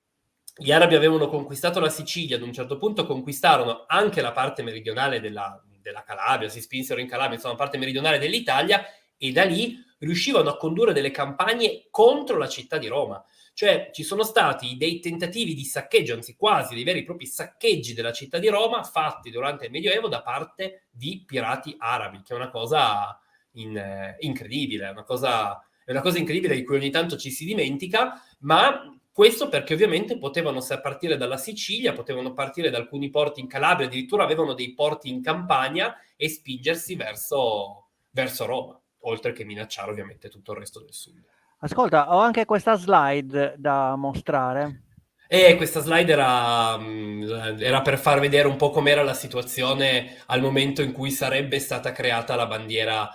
gli arabi avevano conquistato la Sicilia, ad un certo punto conquistarono anche la parte meridionale della Calabria, si spinsero in Calabria, insomma, la parte meridionale dell'Italia, e da lì riuscivano a condurre delle campagne contro la città di Roma. Cioè ci sono stati dei tentativi di saccheggio, anzi quasi dei veri e propri saccheggi della città di Roma fatti durante il Medioevo da parte di pirati arabi, che è una cosa incredibile, è una cosa incredibile di cui ogni tanto ci si dimentica, ma questo perché ovviamente potevano partire dalla Sicilia, potevano partire da alcuni porti in Calabria, addirittura avevano dei porti in Campania e spingersi verso Roma, oltre che minacciare ovviamente tutto il resto del sud. Ascolta, ho anche questa slide da mostrare. E questa slide era per far vedere un po' com'era la situazione al momento in cui sarebbe stata creata la bandiera,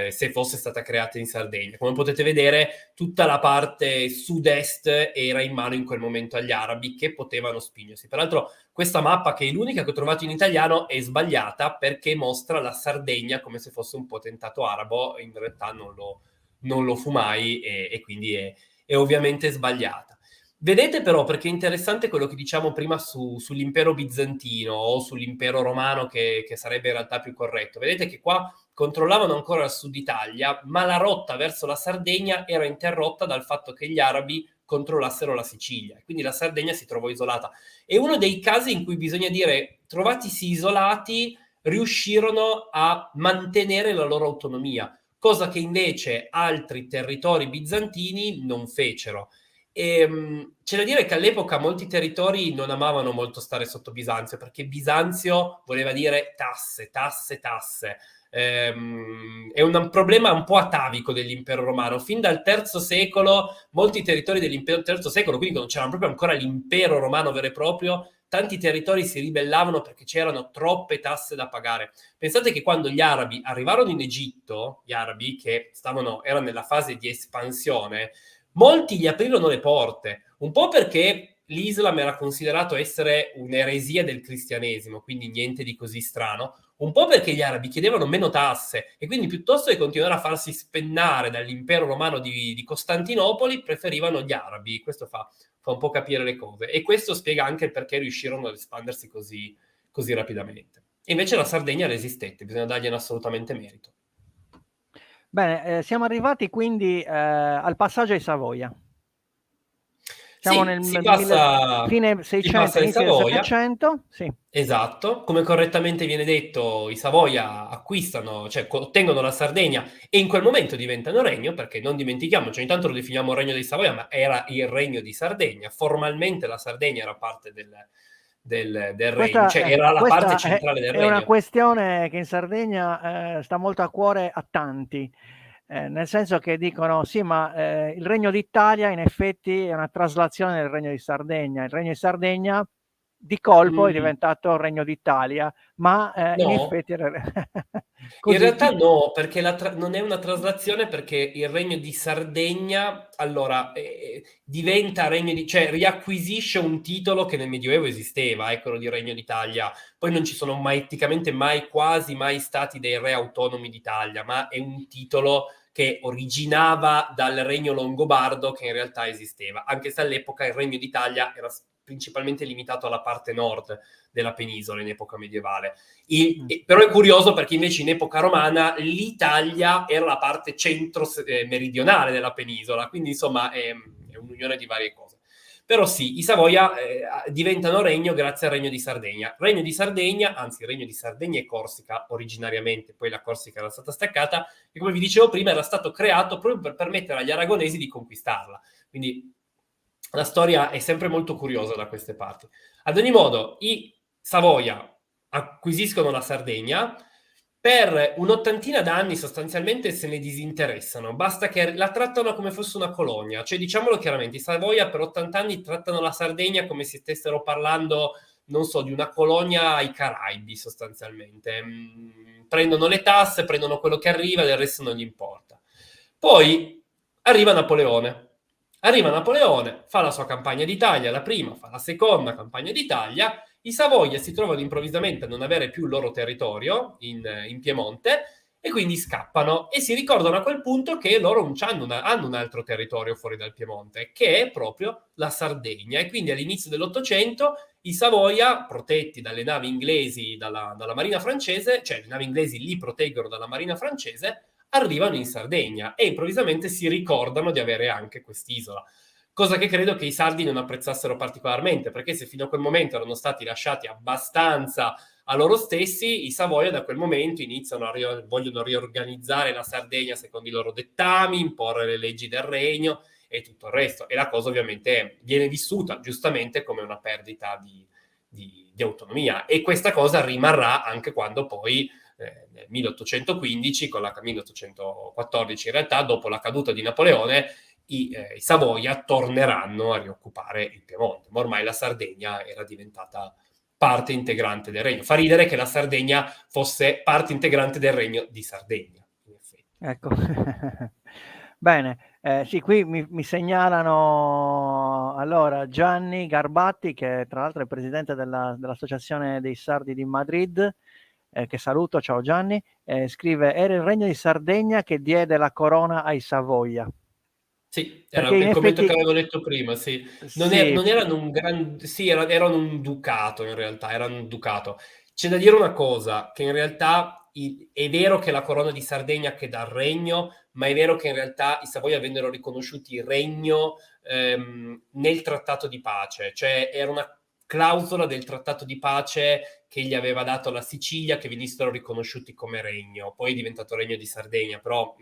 se fosse stata creata in Sardegna. Come potete vedere, tutta la parte sud-est era in mano in quel momento agli arabi, che potevano spingersi. Peraltro questa mappa, che è l'unica che ho trovato in italiano, è sbagliata perché mostra la Sardegna come se fosse un potentato arabo, in realtà non lo fu mai, e quindi è ovviamente sbagliata. Vedete però, perché è interessante quello che diciamo prima sull'impero bizantino o sull'impero romano, che sarebbe in realtà più corretto. Vedete che qua controllavano ancora il sud Italia, ma la rotta verso la Sardegna era interrotta dal fatto che gli arabi controllassero la Sicilia. Quindi la Sardegna si trovò isolata. È uno dei casi in cui bisogna dire, trovatisi isolati, riuscirono a mantenere la loro autonomia, cosa che invece altri territori bizantini non fecero. C'è da dire che all'epoca molti territori non amavano molto stare sotto Bisanzio, perché Bisanzio voleva dire tasse, tasse, tasse. È un problema un po' atavico dell'impero romano. Fin dal III secolo, molti territori dell'impero III secolo, quindi quando c'era proprio ancora l'impero romano vero e proprio, tanti territori si ribellavano perché c'erano troppe tasse da pagare. Pensate che quando gli arabi arrivarono in Egitto, gli arabi che erano nella fase di espansione, molti gli aprirono le porte, un po' perché l'Islam era considerato essere un'eresia del cristianesimo, quindi niente di così strano, un po' perché gli arabi chiedevano meno tasse e quindi piuttosto che continuare a farsi spennare dall'impero romano di Costantinopoli, preferivano gli arabi. Questo fa un po' capire le cose e questo spiega anche il perché riuscirono ad espandersi così rapidamente. E invece la Sardegna resistette, bisogna dargliene assolutamente merito. Bene, siamo arrivati quindi al passaggio ai Savoia. Siamo Sì, nel fine si 600, passa in inizio del Savoia. 700, sì. Esatto, come correttamente viene detto, i Savoia acquistano, cioè ottengono la Sardegna e in quel momento diventano regno, perché non dimentichiamoci, ogni tanto lo definiamo regno dei Savoia, ma era il regno di Sardegna. Formalmente la Sardegna era parte del regno, cioè era la parte Questa centrale del è una regno. questione che in Sardegna sta molto a cuore a tanti, nel senso che dicono sì, ma il Regno d'Italia in effetti è una traslazione del Regno di Sardegna. Il Regno di Sardegna di colpo è Mm, diventato Regno d'Italia, ma in no. effetti In così. realtà no, perché non è una traslazione, perché il regno di Sardegna, allora, diventa cioè riacquisisce un titolo che nel Medioevo esisteva, quello di Regno d'Italia. Poi non ci sono eticamente mai, quasi mai stati dei re autonomi d'Italia, ma è un titolo che originava dal regno longobardo che in realtà esisteva, anche se all'epoca il regno d'Italia era principalmente limitato alla parte nord della penisola in epoca medievale. Però è curioso perché invece in epoca romana l'Italia era la parte centro-meridionale della penisola, quindi insomma è un'unione di varie cose. Però sì, i Savoia diventano regno grazie al Regno di Sardegna. Regno di Sardegna, anzi Regno di Sardegna e Corsica originariamente, poi la Corsica era stata staccata, e come vi dicevo prima era stato creato proprio per permettere agli aragonesi di conquistarla. Quindi la storia è sempre molto curiosa da queste parti. Ad ogni modo, i Savoia acquisiscono la Sardegna, per un'ottantina d'anni sostanzialmente se ne disinteressano, basta che la trattano come fosse una colonia, cioè diciamolo chiaramente, i Savoia per 80 anni trattano la Sardegna come se stessero parlando, non so, di una colonia ai Caraibi sostanzialmente. Prendono le tasse, prendono quello che arriva, del resto non gli importa. Poi arriva Napoleone. Arriva Napoleone, fa la sua campagna d'Italia, la prima, fa la seconda campagna d'Italia, i Savoia si trovano improvvisamente a non avere più il loro territorio in Piemonte e quindi scappano e si ricordano a quel punto che loro hanno un altro territorio fuori dal Piemonte, che è proprio la Sardegna. E quindi all'inizio dell'Ottocento i Savoia, protetti dalle navi inglesi, dalla marina francese, cioè le navi inglesi li proteggono dalla marina francese, arrivano in Sardegna e improvvisamente si ricordano di avere anche quest'isola. Cosa che credo che i sardi non apprezzassero particolarmente, perché se fino a quel momento erano stati lasciati abbastanza a loro stessi, i Savoia da quel momento vogliono riorganizzare la Sardegna secondo i loro dettami, imporre le leggi del regno e tutto il resto. E la cosa ovviamente viene vissuta giustamente come una perdita di autonomia. E questa cosa rimarrà anche quando poi nel 1815, 1814 in realtà, dopo la caduta di Napoleone, i Savoia torneranno a rioccupare il Piemonte. Ma ormai la Sardegna era diventata parte integrante del regno. Fa ridere che la Sardegna fosse parte integrante del regno di Sardegna, in effetti. Ecco. Bene, sì, qui mi segnalano allora Gianni Garbatti, che tra l'altro è presidente dell'Associazione dei Sardi di Madrid, che saluto, ciao Gianni, scrive: era il regno di Sardegna che diede la corona ai Savoia. Sì, era Perché in il commento che effetti avevo letto prima, sì. sì, Non erano sì, erano un ducato in realtà, erano un ducato. C'è da dire una cosa, che in realtà è vero che la corona di Sardegna che dà il regno, ma è vero che in realtà i Savoia vennero riconosciuti regno nel trattato di pace, cioè era una clausola del trattato di pace che gli aveva dato la Sicilia che venissero riconosciuti come regno, poi è diventato regno di Sardegna, però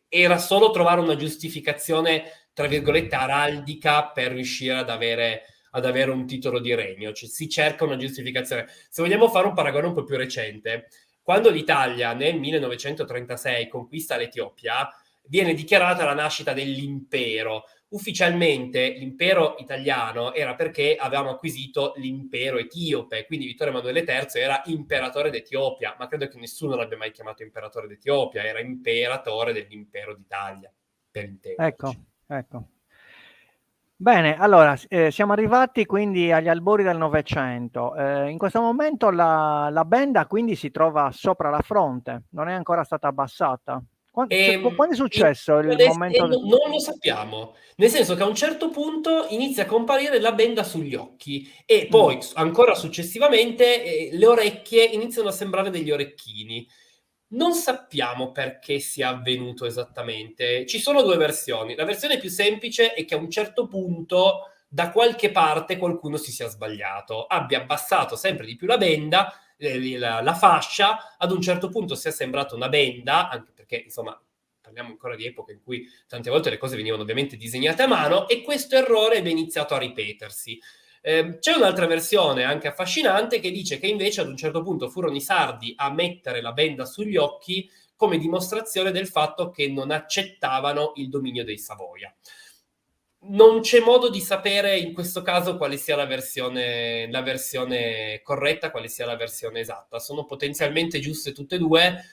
era solo trovare una giustificazione, tra virgolette, araldica per riuscire ad avere un titolo di regno, cioè si cerca una giustificazione. Se vogliamo fare un paragone un po' più recente, quando l'Italia nel 1936 conquista l'Etiopia, viene dichiarata la nascita dell'impero. Ufficialmente l'impero italiano era perché avevamo acquisito l'impero etiope, quindi Vittorio Emanuele III era imperatore d'Etiopia, ma credo che nessuno l'abbia mai chiamato imperatore d'Etiopia, era imperatore dell'impero d'Italia, per intenderci. ecco. Bene, allora siamo arrivati quindi agli albori del Novecento. In questo momento la benda quindi si trova sopra la fronte, non è ancora stata abbassata. Quando è successo il momento? Non lo sappiamo, nel senso che a un certo punto inizia a comparire la benda sugli occhi e poi ancora successivamente le orecchie iniziano a sembrare degli orecchini. Non sappiamo perché sia avvenuto esattamente. Ci sono due versioni. La versione più semplice è che a un certo punto da qualche parte qualcuno si sia sbagliato, abbia abbassato sempre di più la benda, la fascia, ad un certo punto sia sembrata una benda, anche perché insomma parliamo ancora di epoche in cui tante volte le cose venivano ovviamente disegnate a mano e questo errore è iniziato a ripetersi. C'è un'altra versione anche affascinante che dice che invece ad un certo punto furono i sardi a mettere la benda sugli occhi come dimostrazione del fatto che non accettavano il dominio dei Savoia. Non c'è modo di sapere in questo caso quale sia la versione corretta, quale sia la versione esatta. Sono potenzialmente giuste tutte e due,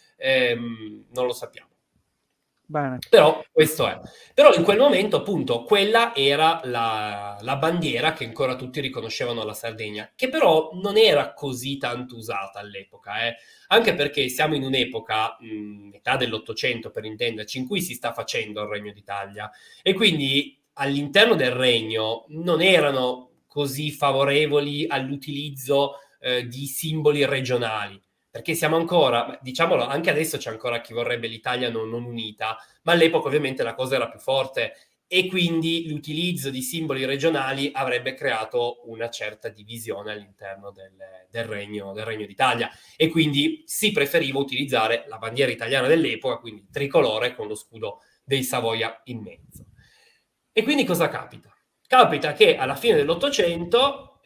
non lo sappiamo. Bene. Però questo è. Però in quel momento, appunto, quella era la bandiera che ancora tutti riconoscevano alla Sardegna, che però non era così tanto usata all'epoca, anche perché siamo in un'epoca, metà dell'Ottocento per intenderci, in cui si sta facendo il Regno d'Italia e quindi all'interno del regno non erano così favorevoli all'utilizzo di simboli regionali. Perché siamo ancora, diciamolo, anche adesso c'è ancora chi vorrebbe l'Italia non unita, ma all'epoca ovviamente la cosa era più forte e quindi l'utilizzo di simboli regionali avrebbe creato una certa divisione all'interno del Regno d'Italia, e quindi si preferiva utilizzare la bandiera italiana dell'epoca, quindi il tricolore con lo scudo dei Savoia in mezzo. E quindi cosa capita? Capita che alla fine dell'Ottocento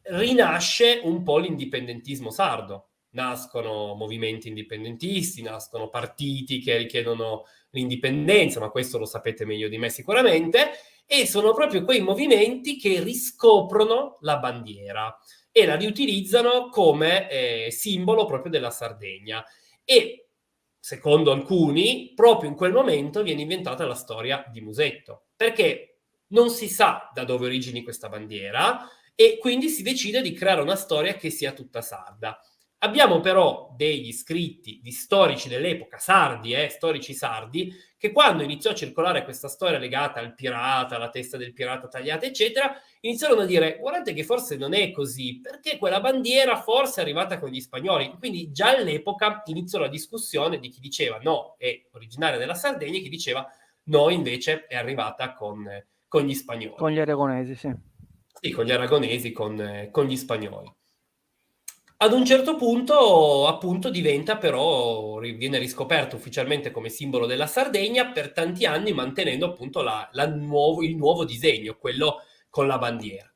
rinasce un po' l'indipendentismo sardo. Nascono movimenti indipendentisti, nascono partiti che richiedono l'indipendenza, ma questo lo sapete meglio di me sicuramente, e sono proprio quei movimenti che riscoprono la bandiera e la riutilizzano come simbolo proprio della Sardegna. E secondo alcuni, proprio in quel momento viene inventata la storia di Musetto, perché non si sa da dove origini questa bandiera e quindi si decide di creare una storia che sia tutta sarda. Abbiamo però degli scritti di storici dell'epoca, sardi, storici sardi, che quando iniziò a circolare questa storia legata al pirata, alla testa del pirata tagliata, eccetera, iniziarono a dire: guardate che forse non è così, perché quella bandiera forse è arrivata con gli spagnoli. Quindi già all'epoca iniziò la discussione di chi diceva no, è originaria della Sardegna, e chi diceva no, invece è arrivata con gli spagnoli. Con gli aragonesi, sì. Sì, con gli aragonesi, con gli spagnoli. Ad un certo punto, appunto, diventa però, viene riscoperto ufficialmente come simbolo della Sardegna per tanti anni, mantenendo appunto il nuovo disegno, quello con la bandiera.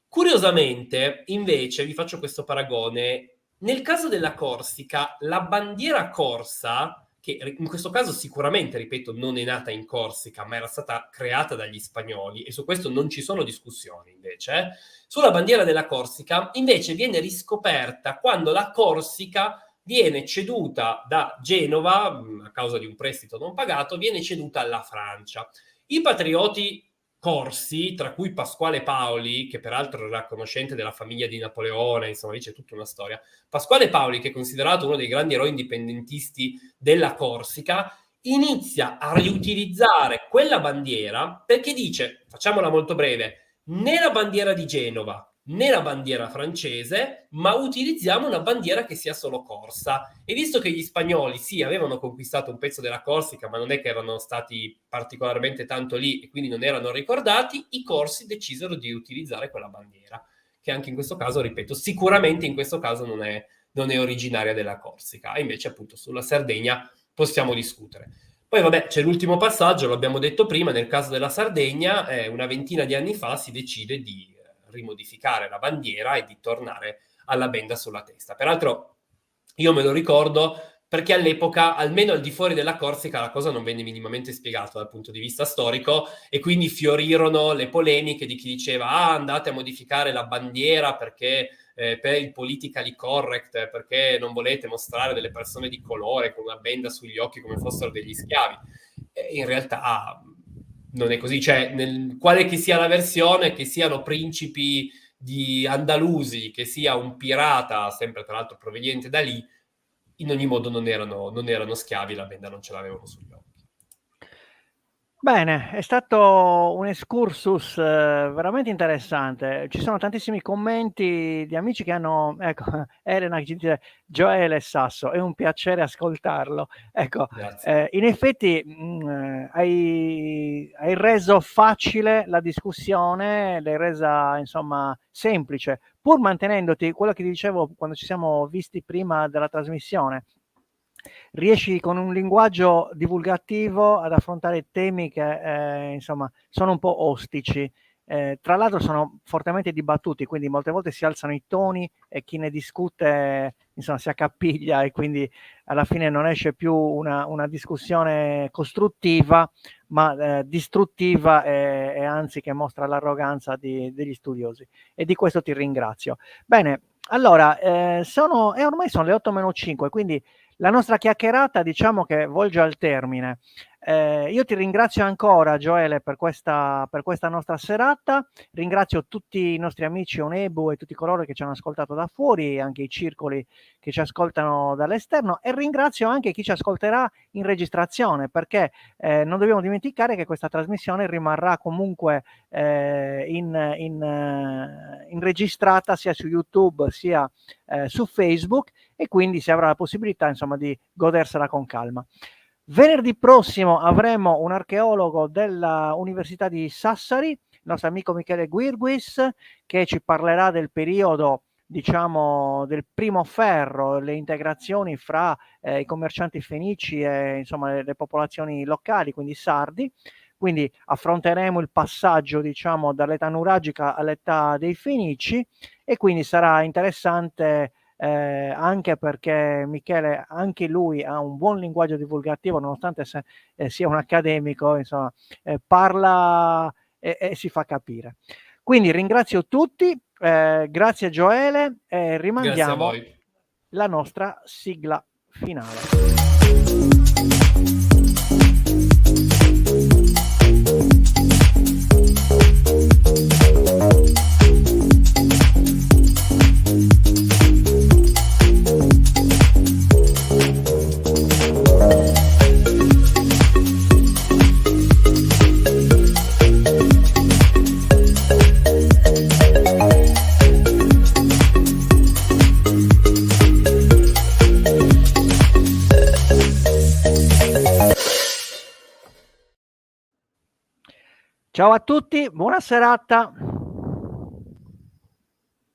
Curiosamente, invece, vi faccio questo paragone, nel caso della Corsica, la bandiera corsa, che in questo caso sicuramente, ripeto, non è nata in Corsica, ma era stata creata dagli spagnoli, e su questo non ci sono discussioni invece, sulla bandiera della Corsica invece viene riscoperta quando la Corsica viene ceduta da Genova, a causa di un prestito non pagato, viene ceduta alla Francia. I patrioti corsi, tra cui Pasquale Paoli, che peraltro era conoscente della famiglia di Napoleone, insomma lì c'è tutta una storia. Pasquale Paoli, che è considerato uno dei grandi eroi indipendentisti della Corsica, inizia a riutilizzare quella bandiera perché dice, facciamola molto breve, né la bandiera di Genova né la bandiera francese, ma utilizziamo una bandiera che sia solo corsa. E visto che gli spagnoli sì, avevano conquistato un pezzo della Corsica, ma non è che erano stati particolarmente tanto lì e quindi non erano ricordati, i corsi decisero di utilizzare quella bandiera, che anche in questo caso, ripeto, sicuramente in questo caso non è originaria della Corsica. E invece appunto sulla Sardegna possiamo discutere. Poi vabbè, c'è l'ultimo passaggio, l'abbiamo detto prima, nel caso della Sardegna, una ventina di anni fa si decide di rimodificare la bandiera e di tornare alla benda sulla testa. Peraltro io me lo ricordo perché all'epoca, almeno al di fuori della Corsica, la cosa non venne minimamente spiegata dal punto di vista storico e quindi fiorirono le polemiche di chi diceva andate a modificare la bandiera perché per il politically correct, perché non volete mostrare delle persone di colore con una benda sugli occhi come fossero degli schiavi. In realtà non è così, cioè quale che sia la versione, che siano principi di andalusi, che sia un pirata, sempre tra l'altro proveniente da lì, in ogni modo non erano schiavi, la benda non ce l'avevano sugli occhi. Bene, è stato un excursus veramente interessante. Ci sono tantissimi commenti di amici che hanno, ecco, Elena che ci dice Gioele Sasso, è un piacere ascoltarlo. Ecco, in effetti hai reso facile la discussione, l'hai resa insomma semplice, pur mantenendoti quello che dicevo quando ci siamo visti prima della trasmissione. Riesci con un linguaggio divulgativo ad affrontare temi che insomma sono un po' ostici, tra l'altro sono fortemente dibattuti, quindi molte volte si alzano i toni e chi ne discute insomma si accapiglia e quindi alla fine non esce più una discussione costruttiva ma distruttiva e anzi che mostra l'arroganza degli studiosi, e di questo ti ringrazio. Bene, allora ormai sono le 8:05, quindi la nostra chiacchierata diciamo che volge al termine. Io ti ringrazio ancora Gioele per questa nostra serata, ringrazio tutti i nostri amici Onebu e tutti coloro che ci hanno ascoltato da fuori, anche i circoli che ci ascoltano dall'esterno, e ringrazio anche chi ci ascolterà in registrazione, perché non dobbiamo dimenticare che questa trasmissione rimarrà comunque in registrata sia su YouTube sia su Facebook, e quindi si avrà la possibilità insomma di godersela con calma. Venerdì prossimo avremo un archeologo della Università di Sassari, il nostro amico Michele Guirguis, che ci parlerà del periodo, diciamo, del primo ferro, le integrazioni fra i commercianti fenici e insomma le popolazioni locali, quindi sardi. Quindi affronteremo il passaggio, diciamo, dall'età nuragica all'età dei fenici, e quindi sarà interessante anche perché Michele, anche lui ha un buon linguaggio divulgativo, nonostante sia un accademico, insomma, parla e si fa capire. Quindi ringrazio tutti, grazie Gioele, e Grazie a rimandiamo voi. la nostra sigla finale. Ciao a tutti, buona serata.